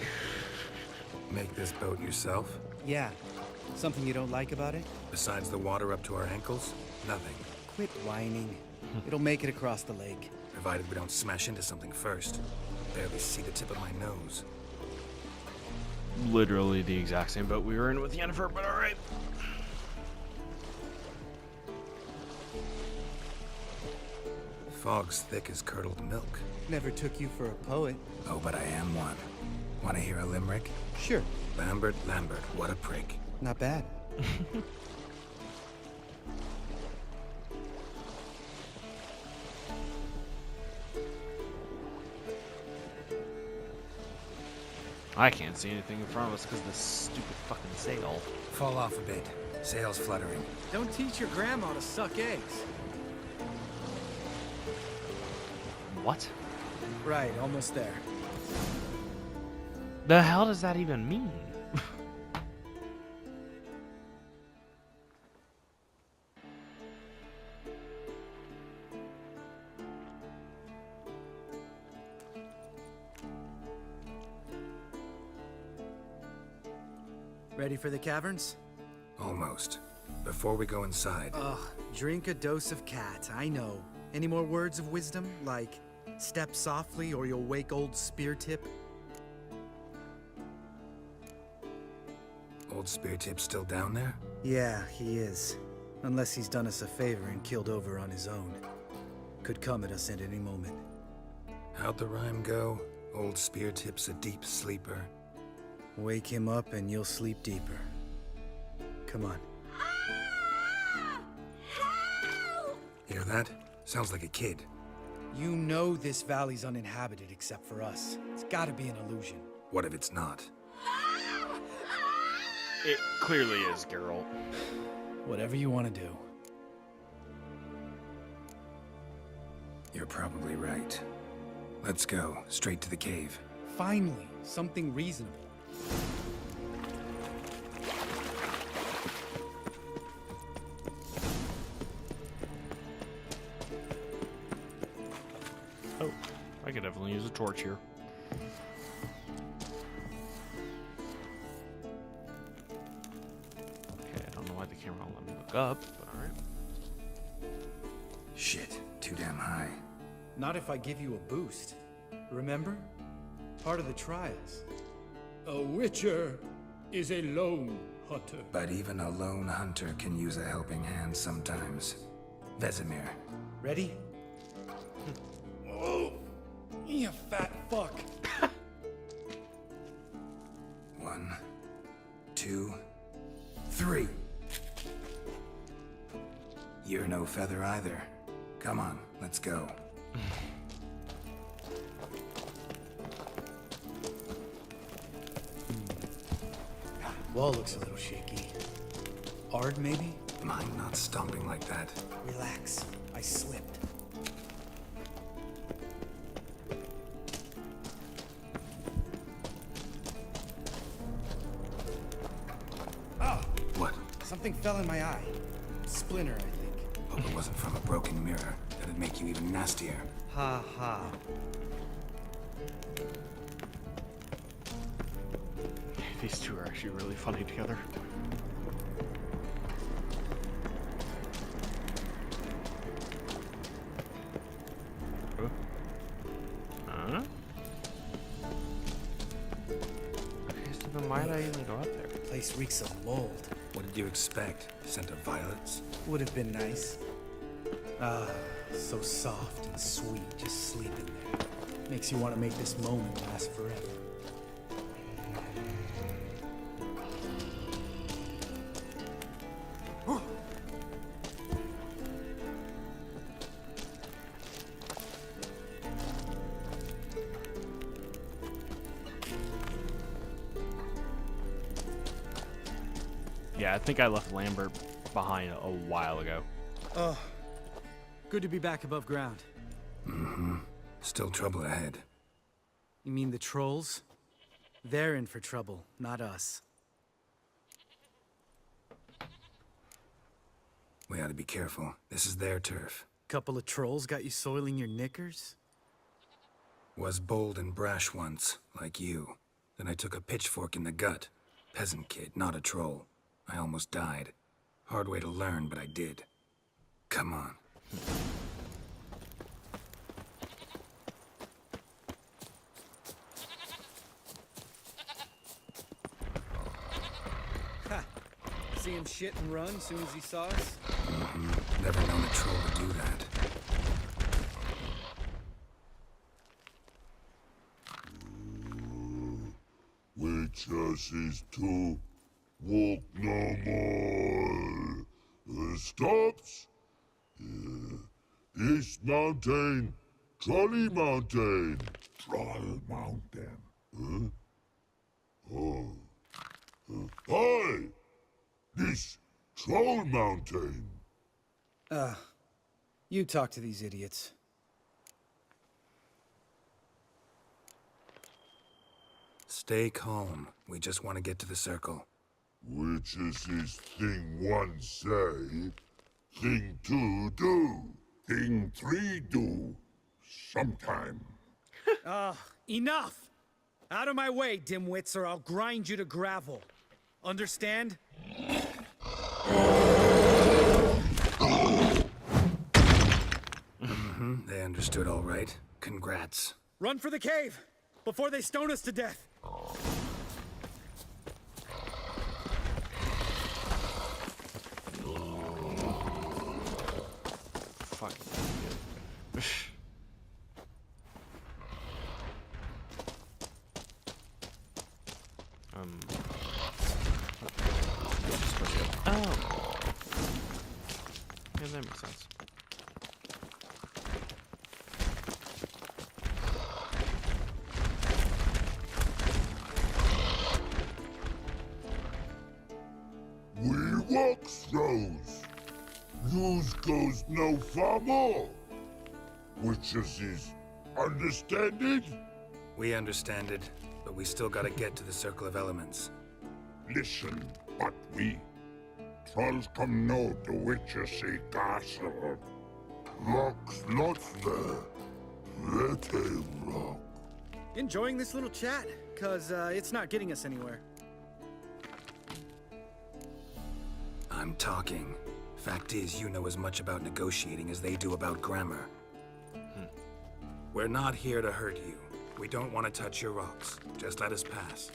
Make this boat yourself? Yeah. Something you don't like about it? Besides the water up to our ankles? Nothing. Quit whining. It'll make it across the lake. Provided we don't smash into something first. Barely see the tip of my nose. Literally the exact same boat we were in with Yennefer, but alright. Fog's thick as curdled milk. Never took you for a poet. Oh, but I am one. Want to hear a limerick? Sure. Lambert, Lambert, what a prick. Not bad. I can't see anything in front of us because of this stupid fucking sail. Fall off a bit. Sail's fluttering. Don't teach your grandma to suck eggs. What? Right, almost there. The hell does that even mean? Ready for the caverns? Almost. Before we go inside... Ugh, drink a dose of cat, I know. Any more words of wisdom? Like, step softly or you'll wake old Speartip? Old Speartip's still down there? Yeah, he is. Unless he's done us a favor and killed over on his own. Could come at us at any moment. How'd the rhyme go? Old Speartip's a deep sleeper. Wake him up and you'll sleep deeper. Come on. Hear that? Sounds like a kid. You know this valley's uninhabited except for us. It's gotta be an illusion. What if it's not? It clearly is, Geralt. Whatever you want to do. You're probably right. Let's go, straight to the cave. Finally, something reasonable. Oh, I could definitely use a torch here. Okay, I don't know why the camera won't let me look up, but alright. Shit, too damn high. Not if I give you a boost. Remember? Part of the trials. A witcher is a lone hunter. But even a lone hunter can use a helping hand sometimes. Vesemir. Ready? Oh, you fat fuck. 1, 2, 3. You're no feather either. Come on, let's go. Wall looks a little shaky. Ard, maybe? Mine not stomping like that. Relax. I slipped. Oh! What? Something fell in my eye. Splinter, I think. Hope it wasn't from a broken mirror. That'd make you even nastier. Ha ha. These two are actually really funny together. Huh? Okay, so then why did I even go up there? The place reeks of mold. What did you expect? Scent of violets? Would have been nice. Ah, so soft and sweet, just sleeping there. Makes you want to make this moment last forever. Yeah, I think I left Lambert behind a while ago. Oh, good to be back above ground. Mm-hmm. Still trouble ahead. You mean the trolls? They're in for trouble, not us. We ought to be careful. This is their turf. Couple of trolls got you soiling your knickers? Was bold and brash once, like you. Then I took a pitchfork in the gut. Peasant kid, not a troll. I almost died. Hard way to learn, but I did. Come on. Ha! See him shit and run as soon as he saw us? Mm-hmm. Never known a troll to do that. Witches is to walk no more. Stops. East Mountain, Trolley Mountain. Troll Mountain. Huh? Oh. Hi! This Troll Mountain. You talk to these idiots. Stay calm. We just want to get to the circle. Witches is thing one say, thing two do, thing three do, sometime. Enough! Out of my way, dimwits, or I'll grind you to gravel. Understand? Mm-hmm. They understood all right. Congrats. Run for the cave! Before they stone us to death! Fucking Oh. Yeah, that makes sense. We walk throws. News goes no far more. Witches is understand it? We understand it, but we still gotta get to the Circle of Elements. Listen, but we. Trolls come no to Witches castle. Rocks lots there. Let a rock. Enjoying this little chat? Cause it's not getting us anywhere. I'm talking. Fact is, you know as much about negotiating as they do about grammar. We're not here to hurt you. We don't want to touch your rocks. Just let us pass.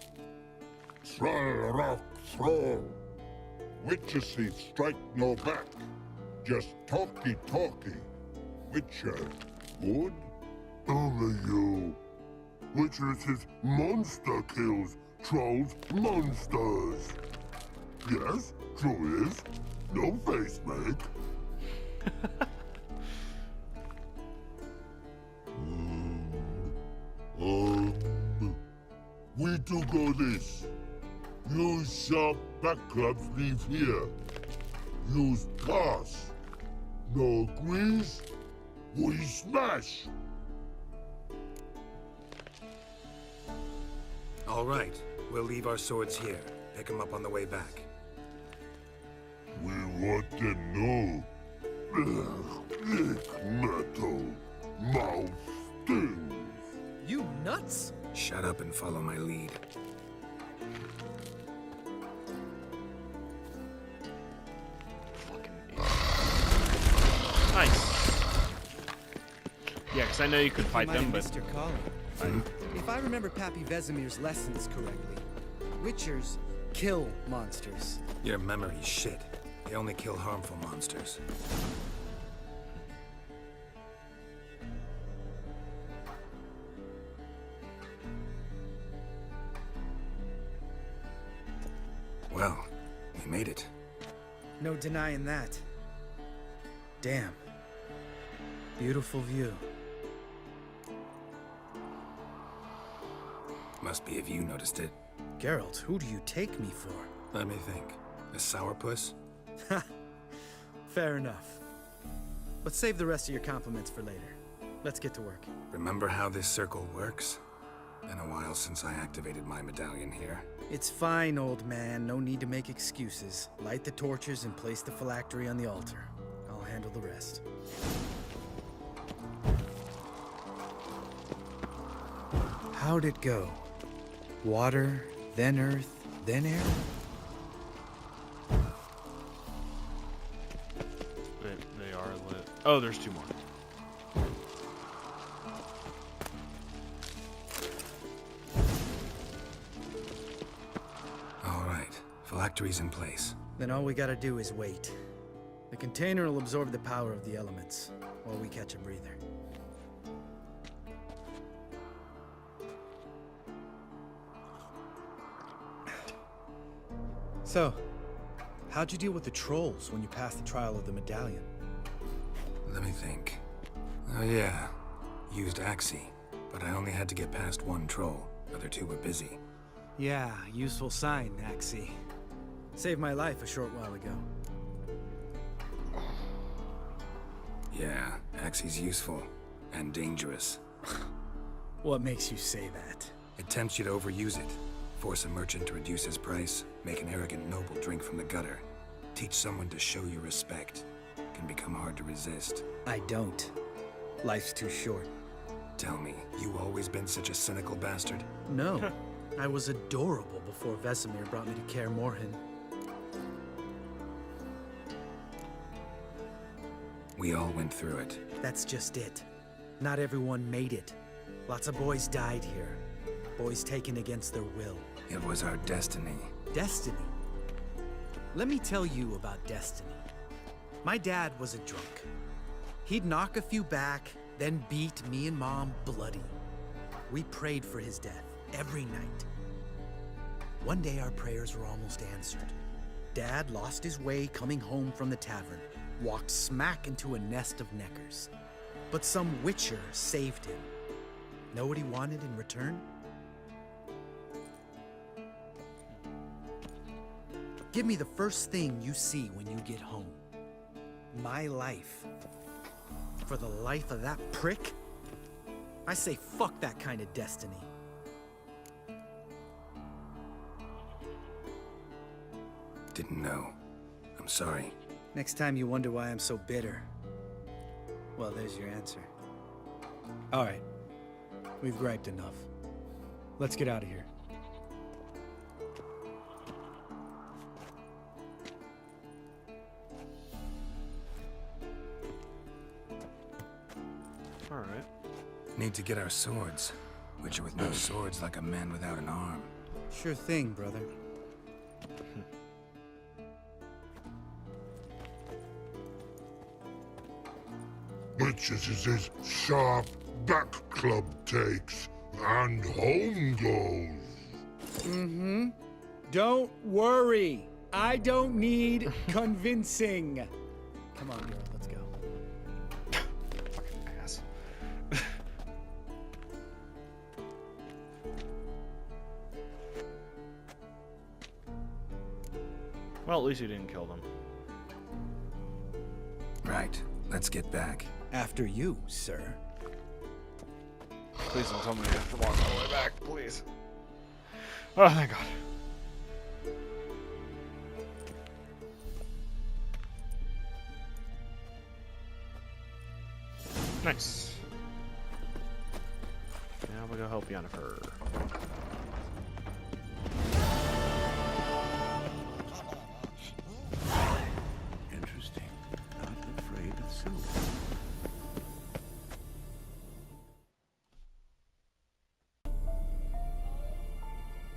Troll rock throw. Witches strike no back. Just talky. Witcher, good? Only you. Witches is monster kills. Trolls monsters. Yes, true is. No face make. We do go this. Use sharp backups leave here. Use pass. No agrees, we smash. All right, we'll leave our swords here. Pick them up on the way back. We want them know. Thick metal. Mouth stings. You nuts? Shut up and follow my lead. Nice. Yeah, because I know you could fight them, but... Missed your calling. If I remember Pappy Vesemir's lessons correctly, Witchers kill monsters. Your memory's shit. They only kill harmful monsters. Well, we made it. No denying that. Damn. Beautiful view. Must be if you noticed it. Geralt, who do you take me for? Let me think. A sourpuss? Fair enough. But save the rest of your compliments for later. Let's get to work. Remember how this circle works? Been a while since I activated my medallion here. It's fine, old man. No need to make excuses. Light the torches and place the phylactery on the altar. I'll handle the rest. How'd it go? Water, then earth, then air? They are lit. Oh, there's two more. All right, phylactery's in place. Then all we gotta do is wait. The container will absorb the power of the elements, while we catch a breather. So, how'd you deal with the trolls when you passed the trial of the medallion? Let me think. Oh yeah, used Axii, but I only had to get past one troll. The other two were busy. Yeah, useful sign, Axii. Saved my life a short while ago. Yeah, Axii's useful. And dangerous. What makes you say that? It tempts you to overuse it. Force a merchant to reduce his price. Make an arrogant noble drink from the gutter. Teach someone to show you respect. Can become hard to resist. I don't. Life's too short. Tell me, you always been such a cynical bastard? No. I was adorable before Vesemir brought me to Kaer Morhen. We all went through it. That's just it. Not everyone made it. Lots of boys died here. Boys taken against their will. It was our destiny. Destiny? Let me tell you about destiny. My dad was a drunk. He'd knock a few back, then beat me and Mom bloody. We prayed for his death every night. One day our prayers were almost answered. Dad lost his way coming home from the tavern, walked smack into a nest of neckers. But some witcher saved him. Know what he wanted in return? Give me the first thing you see when you get home. My life. For the life of that prick? I say fuck that kind of destiny. Didn't know. I'm sorry. Next time you wonder why I'm so bitter, well, there's your answer. All right. We've griped enough. Let's get out of here. All right. Need to get our swords. Witcher with no swords like a man without an arm. Sure thing, brother. Witches is his sharp back club takes, and home goes. Mm-hmm. Don't worry. I don't need convincing. Come on, girl, let's go. Fucking ass. Well, at least you didn't kill them. Right. Let's get back. After you, sir. Please don't tell me I have to walk all the way back, please. Oh, thank God. Nice. Now we go help Yennefer. Interesting. Not afraid of silver.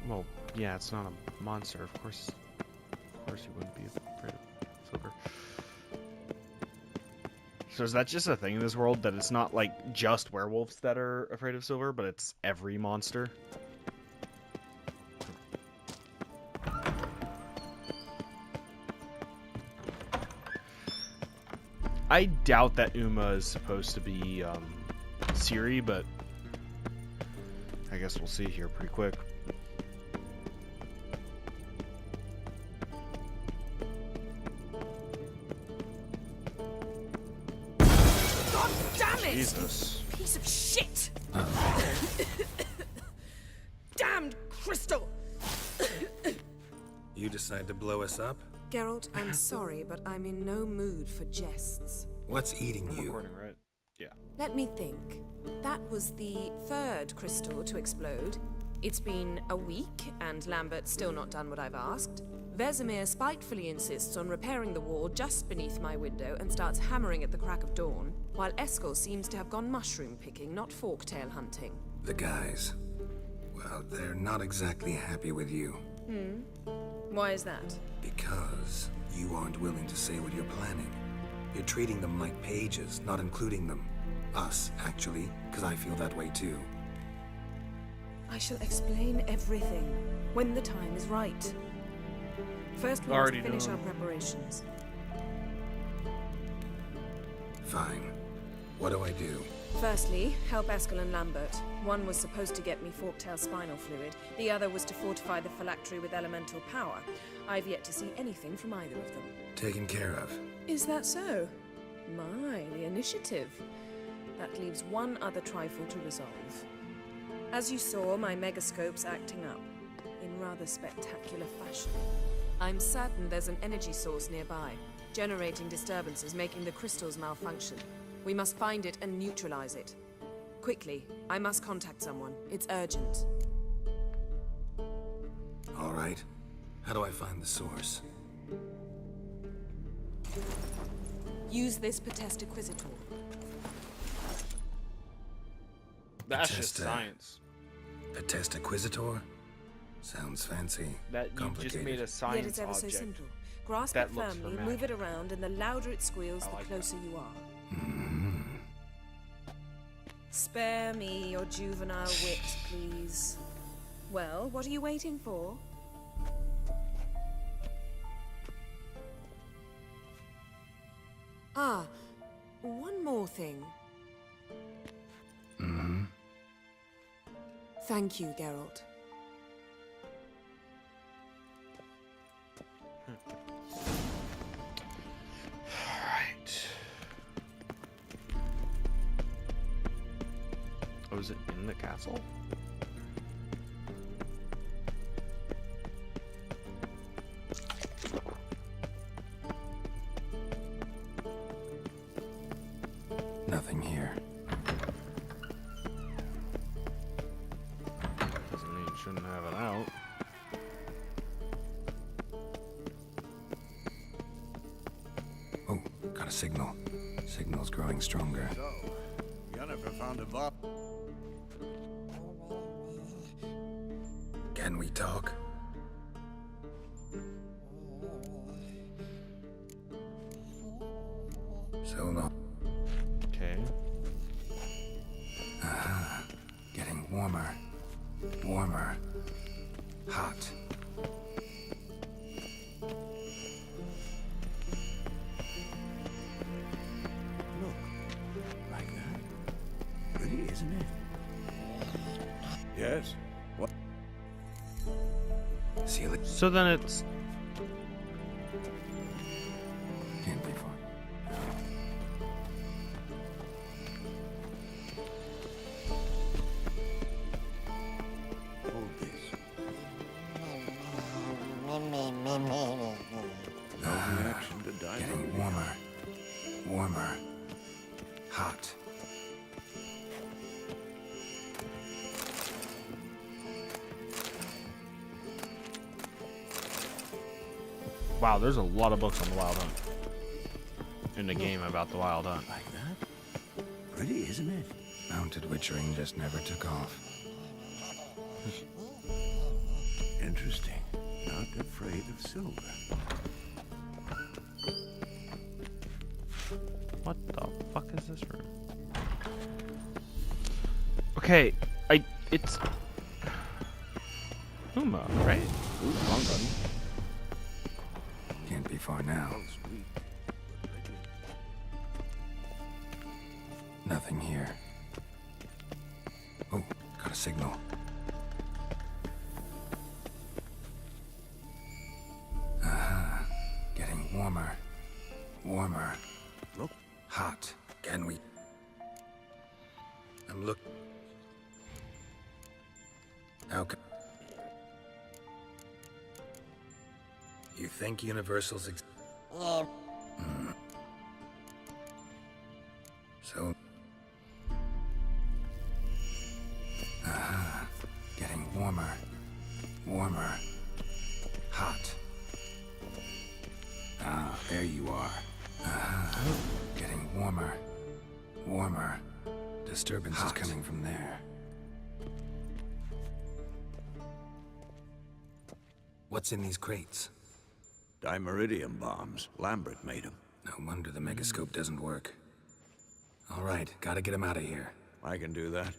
Well, Yeah, it's not a monster. Of course you wouldn't be afraid of silver. So is that just a thing in this world, that it's not like just werewolves that are afraid of silver, but it's every monster? I doubt that Uma is supposed to be Ciri, but I guess we'll see here pretty quick. God damn it! Jesus. Piece of shit! Damned crystal! You decide to blow us up? Geralt, I'm sorry, but I'm in no mood for jests. What's eating you? Recording, right? Yeah. Let me think. That was the third crystal to explode. It's been a week, and Lambert's still not done what I've asked. Vesemir spitefully insists on repairing the wall just beneath my window and starts hammering at the crack of dawn, while Eskel seems to have gone mushroom picking, not forktail hunting. The guys. Well, they're not exactly happy with you. Why is that? Because you aren't willing to say what you're planning. You're treating them like pages, not including them. Us, actually, because I feel that way too. I shall explain everything when the time is right. First, we must finish our preparations. Fine. What do I do? Firstly, help Eskel and Lambert. One was supposed to get me forktail spinal fluid. The other was to fortify the phylactery with elemental power. I've yet to see anything from either of them. Taken care of. Is that so? My, the initiative. That leaves one other trifle to resolve. As you saw, my megascope's acting up, in rather spectacular fashion. I'm certain there's an energy source nearby, generating disturbances, making the crystals malfunction. We must find it and neutralize it. Quickly, I must contact someone. It's urgent. All right. How do I find the source? Use this Potest Acquisitor. That's just science. Potest Acquisitor? Sounds fancy. That you just made a science Yet it's ever so object. simple. Grasp That it looks firmly, dramatic. move it around, and the louder it squeals, the closer you are. Spare me your juvenile wit, please. Well, what are you waiting for? Ah, one more thing. Thank you, Geralt. Alright. Oh, is it in the castle? Nothing here. Doesn't mean you shouldn't have it out. Oh, got a signal. Signal's growing stronger. So, Yennefer found a vault. Can we talk? So long. Okay. Getting warmer. Warmer. Hot. Look, like that. Pretty, isn't it? Yes. What? Seal it. So then it's Can't be fun. Hold this. No reaction to dynamite. Getting warmer. Warmer. Hot. wow. There's a lot of books on the Wild Hunt in the game about the Wild Hunt. Like that? Pretty, isn't it? Mounted witchering just never took off. Interesting. Not afraid of silver. What the fuck is this room? Okay, it's Uma, right? Ooh, wrong button. Can't be far now. Nothing here. Oh, got a signal. Aha. Getting warmer. Warmer. Look. Hot. Can we? I'm look. How can... You think Universal's So... Aha. Getting warmer. Warmer. Hot. Ah, there you are. Aha. Getting warmer. Warmer. Disturbance is coming from there. What's in these crates? Dimeridium bombs. Lambert made them. No wonder the megascope doesn't work. All right, gotta get him out of here. I can do that.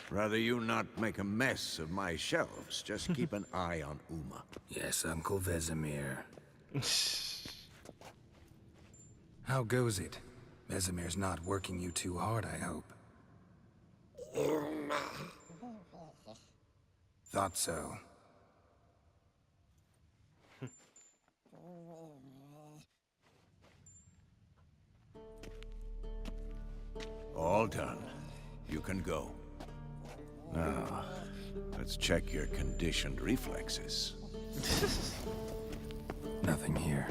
Rather you not make a mess of my shelves. Just keep an eye on Uma. Yes, Uncle Vesemir. How goes it? Vesemir's not working you too hard, I hope. Thought so. All done. You can go. Now, let's check your conditioned reflexes. Nothing here.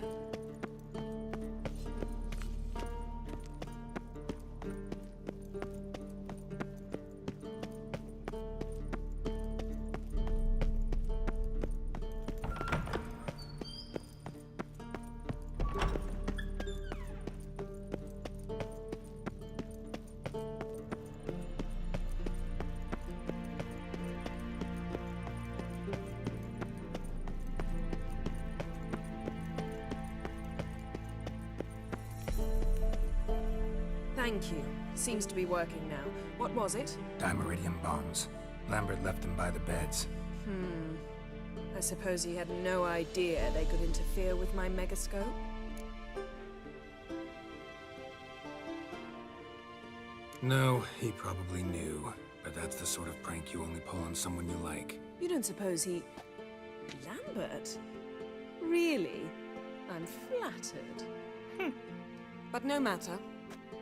Thank you. Seems to be working now. What was it? Dimeridium bombs. Lambert left them by the beds. I suppose he had no idea they could interfere with my megascope? No, he probably knew. But that's the sort of prank you only pull on someone you like. You don't suppose he... Lambert? Really? I'm flattered. But no matter.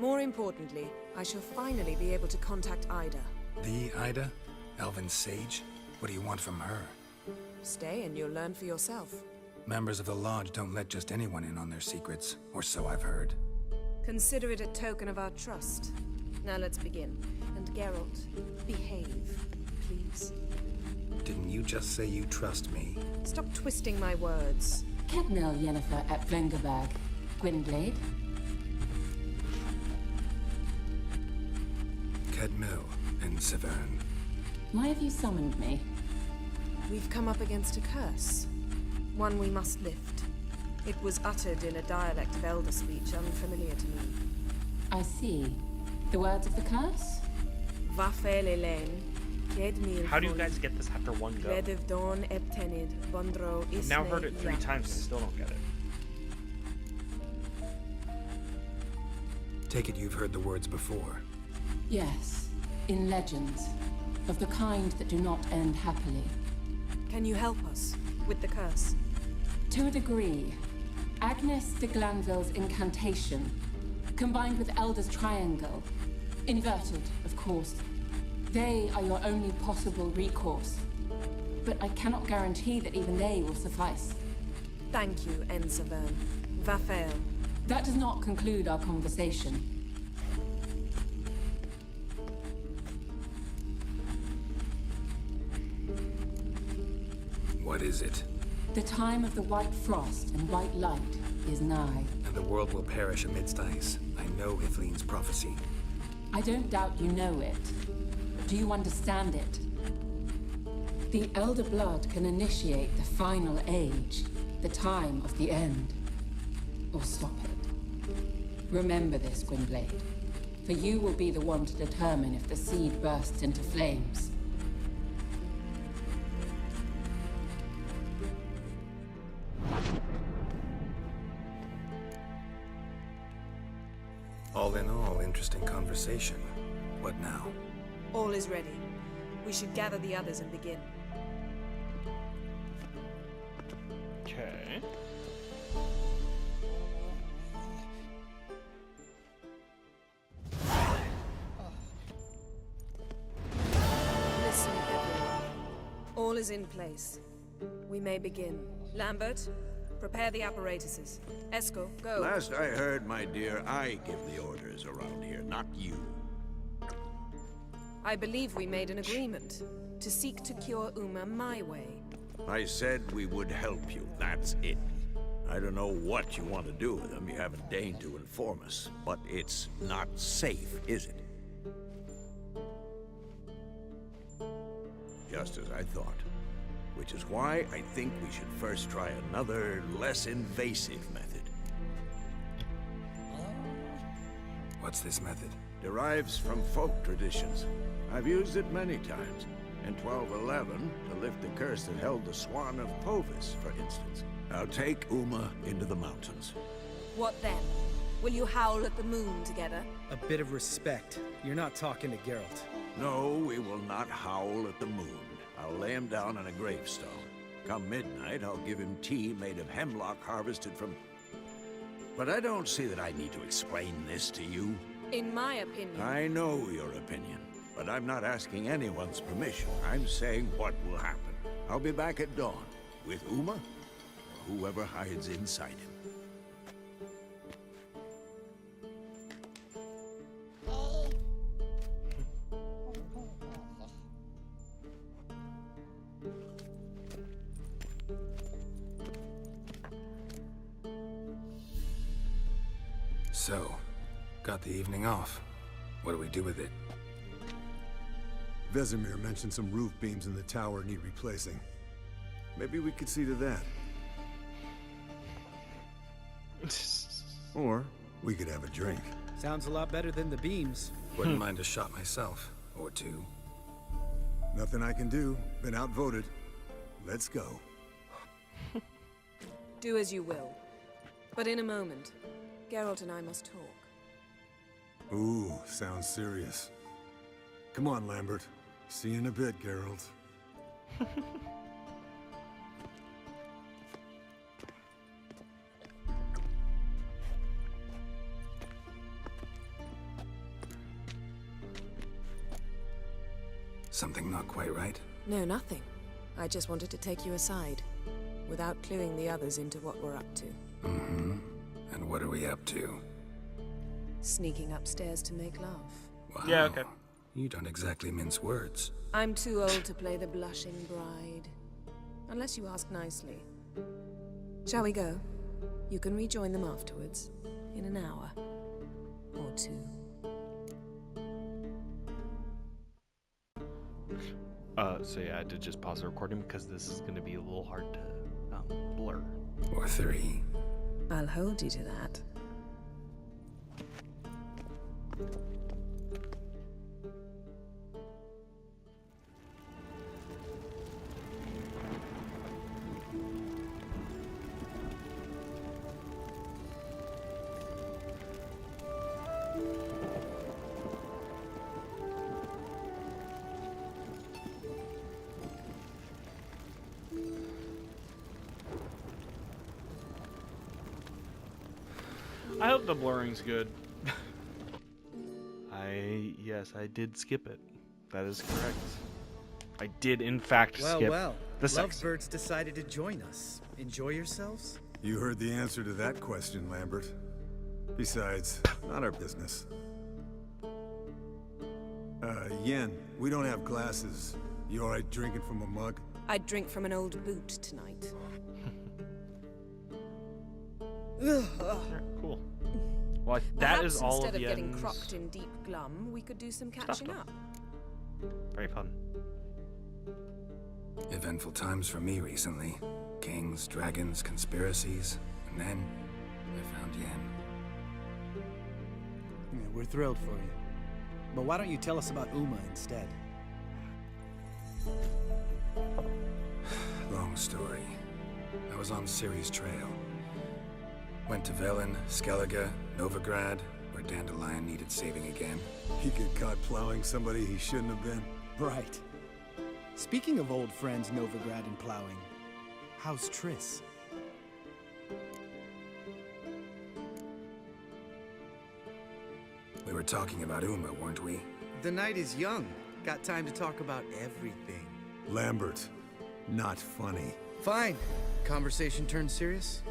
More importantly, I shall finally be able to contact Ida. The Ida? Elven's sage? What do you want from her? Stay and you'll learn for yourself. Members of the Lodge don't let just anyone in on their secrets, or so I've heard. Consider it a token of our trust. Now let's begin. And Geralt, behave, please. Didn't you just say you trust me? Stop twisting my words. Kednel Yennefer at Vengerberg. Gwynblade? Kedmil and Severn. Why have you summoned me? We've come up against a curse. One we must lift. It was uttered in a dialect of Elder speech unfamiliar to me. I see. The words of the curse? How do you guys get this after one go? I've now heard it 3 times and still don't get it. Take it you've heard the words before. Yes, in legends. Of the kind that do not end happily. Can you help us with the curse? To a degree. Agnes de Glanville's incantation, combined with Elder's triangle, inverted, of course. They are your only possible recourse. But I cannot guarantee that even they will suffice. Thank you, Ensevern. Vafael. That does not conclude our conversation. What is it? The time of the white frost and white light is nigh. And the world will perish amidst ice. I know Ithleen's prophecy. I don't doubt you know it. Do you understand it? The Elder Blood can initiate the final age, the time of the end, or stop it. Remember this, Gwynblade, for you will be the one to determine if the seed bursts into flames. All in all, interesting conversation. What now? All is ready. We should gather the others and begin. Okay. Listen, everyone. All is in place. We may begin. Lambert, prepare the apparatuses. Esco, go. Last I heard, my dear, I give the orders around here, not you. I believe we made an agreement to seek to cure Uma my way. I said we would help you, that's it. I don't know what you want to do with them, you haven't deigned to inform us. But it's not safe, is it? Just as I thought. Which is why I think we should first try another, less invasive method. What's this method? Derives from folk traditions. I've used it many times. In 1211, to lift the curse that held the Swan of Povis, for instance. Now take Uma into the mountains. What then? Will you howl at the moon together? A bit of respect. You're not talking to Geralt. No, we will not howl at the moon. I'll lay him down on a gravestone. Come midnight, I'll give him tea made of hemlock harvested from... But I don't see that I need to explain this to you. In my opinion... I know your opinion, but I'm not asking anyone's permission. I'm saying what will happen. I'll be back at dawn, with Uma, or whoever hides inside him. So, got the evening off. What do we do with it? Vesemir mentioned some roof beams in the tower need replacing. Maybe we could see to that. Or we could have a drink. Sounds a lot better than the beams. Wouldn't mind a shot myself, or two. Nothing I can do. Been outvoted. Let's go. Do as you will. But in a moment, Geralt and I must talk. Ooh, sounds serious. Come on, Lambert. See you in a bit, Geralt. Something not quite right? No, nothing. I just wanted to take you aside, without cluing the others into what we're up to. Mm-hmm. And what are we up to? Sneaking upstairs to make love. Wow. Yeah, okay. You don't exactly mince words. I'm too old to play the blushing bride. Unless you ask nicely. Shall we go? You can rejoin them afterwards. In an hour. Or two. So yeah, I did just pause the recording because this is going to be a little hard to blur. Or three. I'll hold you to that. I hope the blurring's good. Yes, I did skip it. That is correct. I did, in fact, skip the sex. Lovebirds decided to join us. Enjoy yourselves? You heard the answer to that question, Lambert. Besides, not our business. Yen, we don't have glasses. You alright drinking from a mug? I'd drink from an old boot tonight. Cool. Well, that is all instead of of getting Yen's crocked in deep glum, we could do some catching up. Very fun. Eventful times for me recently. Kings, dragons, conspiracies, and then I found Yen. Yeah, we're thrilled for you. But why don't you tell us about Uma instead? Long story. I was on Ciri's trail. Went to Velen, Skellige, Novigrad, where Dandelion needed saving again. He get caught plowing somebody he shouldn't have been. Right. Speaking of old friends Novigrad and plowing, how's Triss? We were talking about Uma, weren't we? The night is young. Got time to talk about everything. Lambert, not funny. Fine. Conversation turned serious?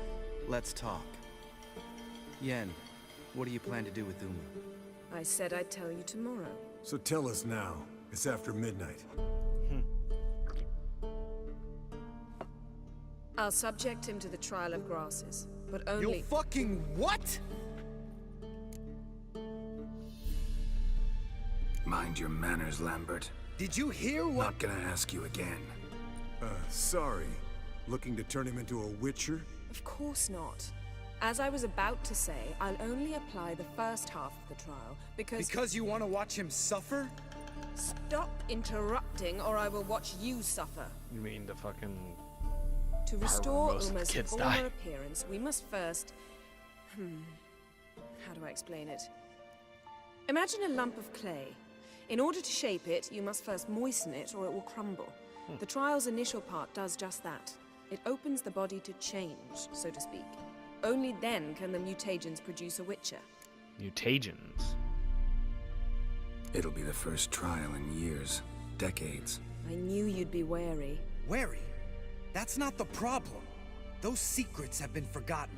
Let's talk. Yen, what do you plan to do with Uma? I said I'd tell you tomorrow. So tell us now. It's after midnight. I'll subject him to the trial of grasses, but only— You fucking what? Mind your manners, Lambert. Did you hear what— Not gonna ask you again. Sorry. Looking to turn him into a witcher? Of course not. As I was about to say, I'll only apply the first half of the trial because— Because you want to watch him suffer? Stop interrupting or I will watch you suffer. You mean the fucking... To restore most Uma's kids former die. appearance, we must first... How do I explain it? Imagine a lump of clay. In order to shape it, you must first moisten it or it will crumble. The trial's initial part does just that. It opens the body to change, so to speak. Only then can the mutagens produce a witcher. Mutagens? It'll be the first trial in years. Decades. I knew you'd be wary. Wary? That's not the problem. Those secrets have been forgotten,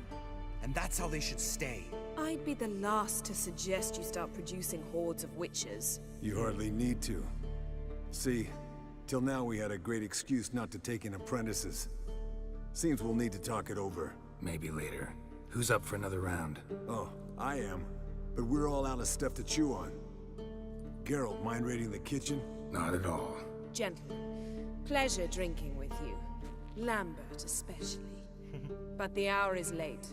and that's how they should stay. I'd be the last to suggest you start producing hordes of witches. You hardly need to. See, till now we had a great excuse not to take in apprentices. Seems we'll need to talk it over. Maybe later. Who's up for another round? Oh, I am. But we're all out of stuff to chew on. Geralt, mind raiding the kitchen? Not at all. Gentlemen, pleasure drinking with you. Lambert especially. But the hour is late.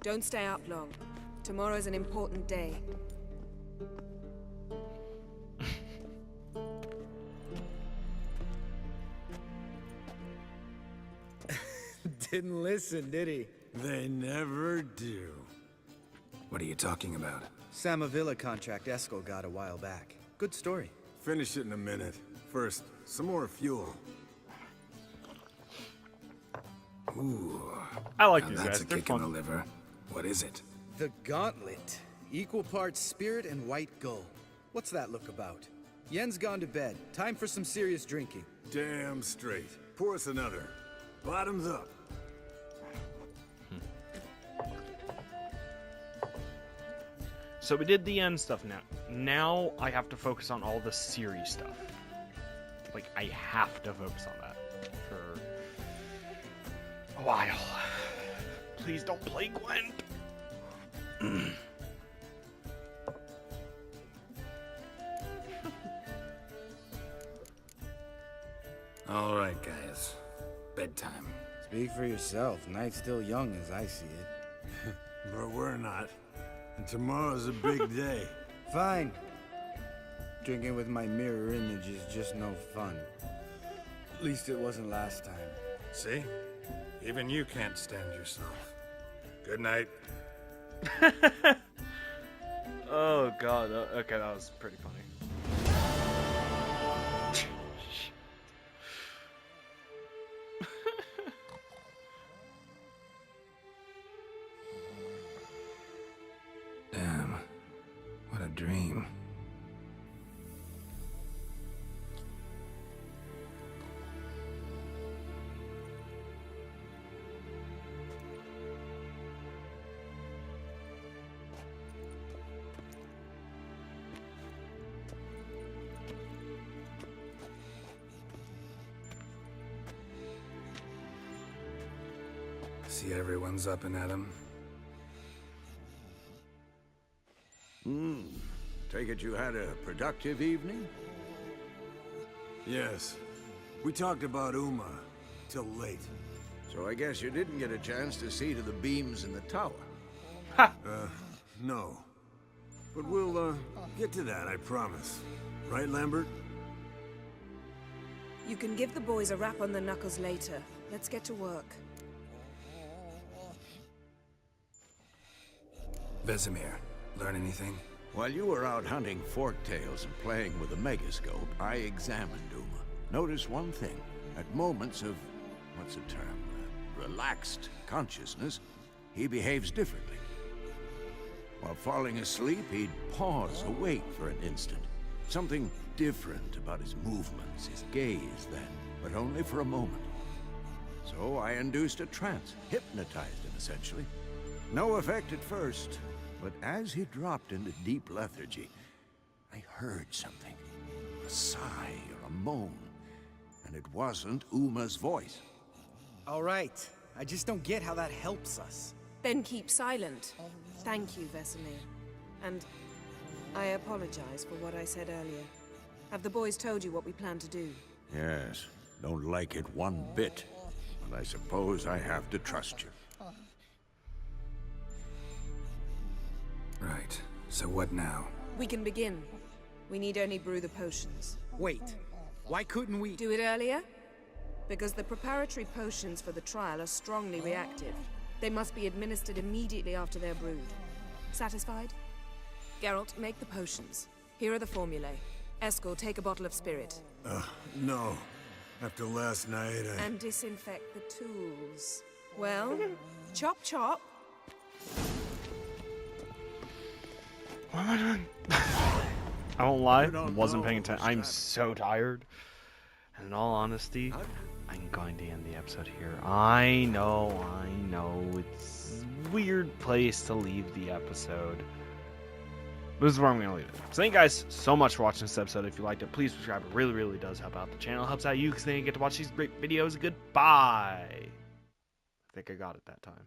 Don't stay up long. Tomorrow's an important day. Didn't listen, did he? They never do. What are you talking about? Samavilla contract Eskel got a while back. Good story. Finish it in a minute. First, some more fuel. Ooh. I like now these that's guys. a They're kick fun. in the liver. What is it? The Gauntlet. Equal parts spirit and white gull. What's that look about? Yen's gone to bed. Time for some serious drinking. Damn straight. Pour us another. Bottoms up. So we did the end stuff now. Now I have to focus on all the Ciri stuff. Like, I have to focus on that for a while. Please don't play Gwent. All right, guys. Bedtime. Speak for yourself. Night's still young as I see it. But we're not. And tomorrow's a big day. Fine. Drinking with my mirror image is just no fun. At least it wasn't last time. See? Even you can't stand yourself. Good night. Oh god, okay, that was pretty funny. Damn. What a dream. See everyone's up and at 'em. Take it you had a productive evening? Yes. We talked about Uma till late. So I guess you didn't get a chance to see to the beams in the tower. No. But we'll, get to that, I promise. Right, Lambert? You can give the boys a rap on the knuckles later. Let's get to work. Vesemir, learn anything? While you were out hunting forktails and playing with a megascope, I examined Uma. Notice one thing. At moments of, what's the term, relaxed consciousness, he behaves differently. While falling asleep, he'd pause, awake for an instant. Something different about his movements, his gaze then, but only for a moment. So I induced a trance, hypnotized him essentially. No effect at first, but as he dropped into deep lethargy, I heard something. A sigh or a moan. And it wasn't Uma's voice. All right. I just don't get how that helps us. Then keep silent. Thank you, Vesemir. And I apologize for what I said earlier. Have the boys told you what we plan to do? Yes. Don't like it one bit. But I suppose I have to trust you. Right. So what now? We can begin. We need only brew the potions. Wait. Why couldn't we... Do it earlier? Because the preparatory potions for the trial are strongly reactive. They must be administered immediately after they're brewed. Satisfied? Geralt, make the potions. Here are the formulae. Eskel, take a bottle of spirit. No. After last night, And disinfect the tools. Well, chop chop. What am I doing? I won't lie, I wasn't paying attention. I'm so tired. And in all honesty, I'm going to end the episode here. I know, it's a weird place to leave the episode. This is where I'm going to leave it. So thank you guys so much for watching this episode. If you liked it, please subscribe. It really, really does help out the channel. It helps out you because then you get to watch these great videos. Goodbye. I think I got it that time.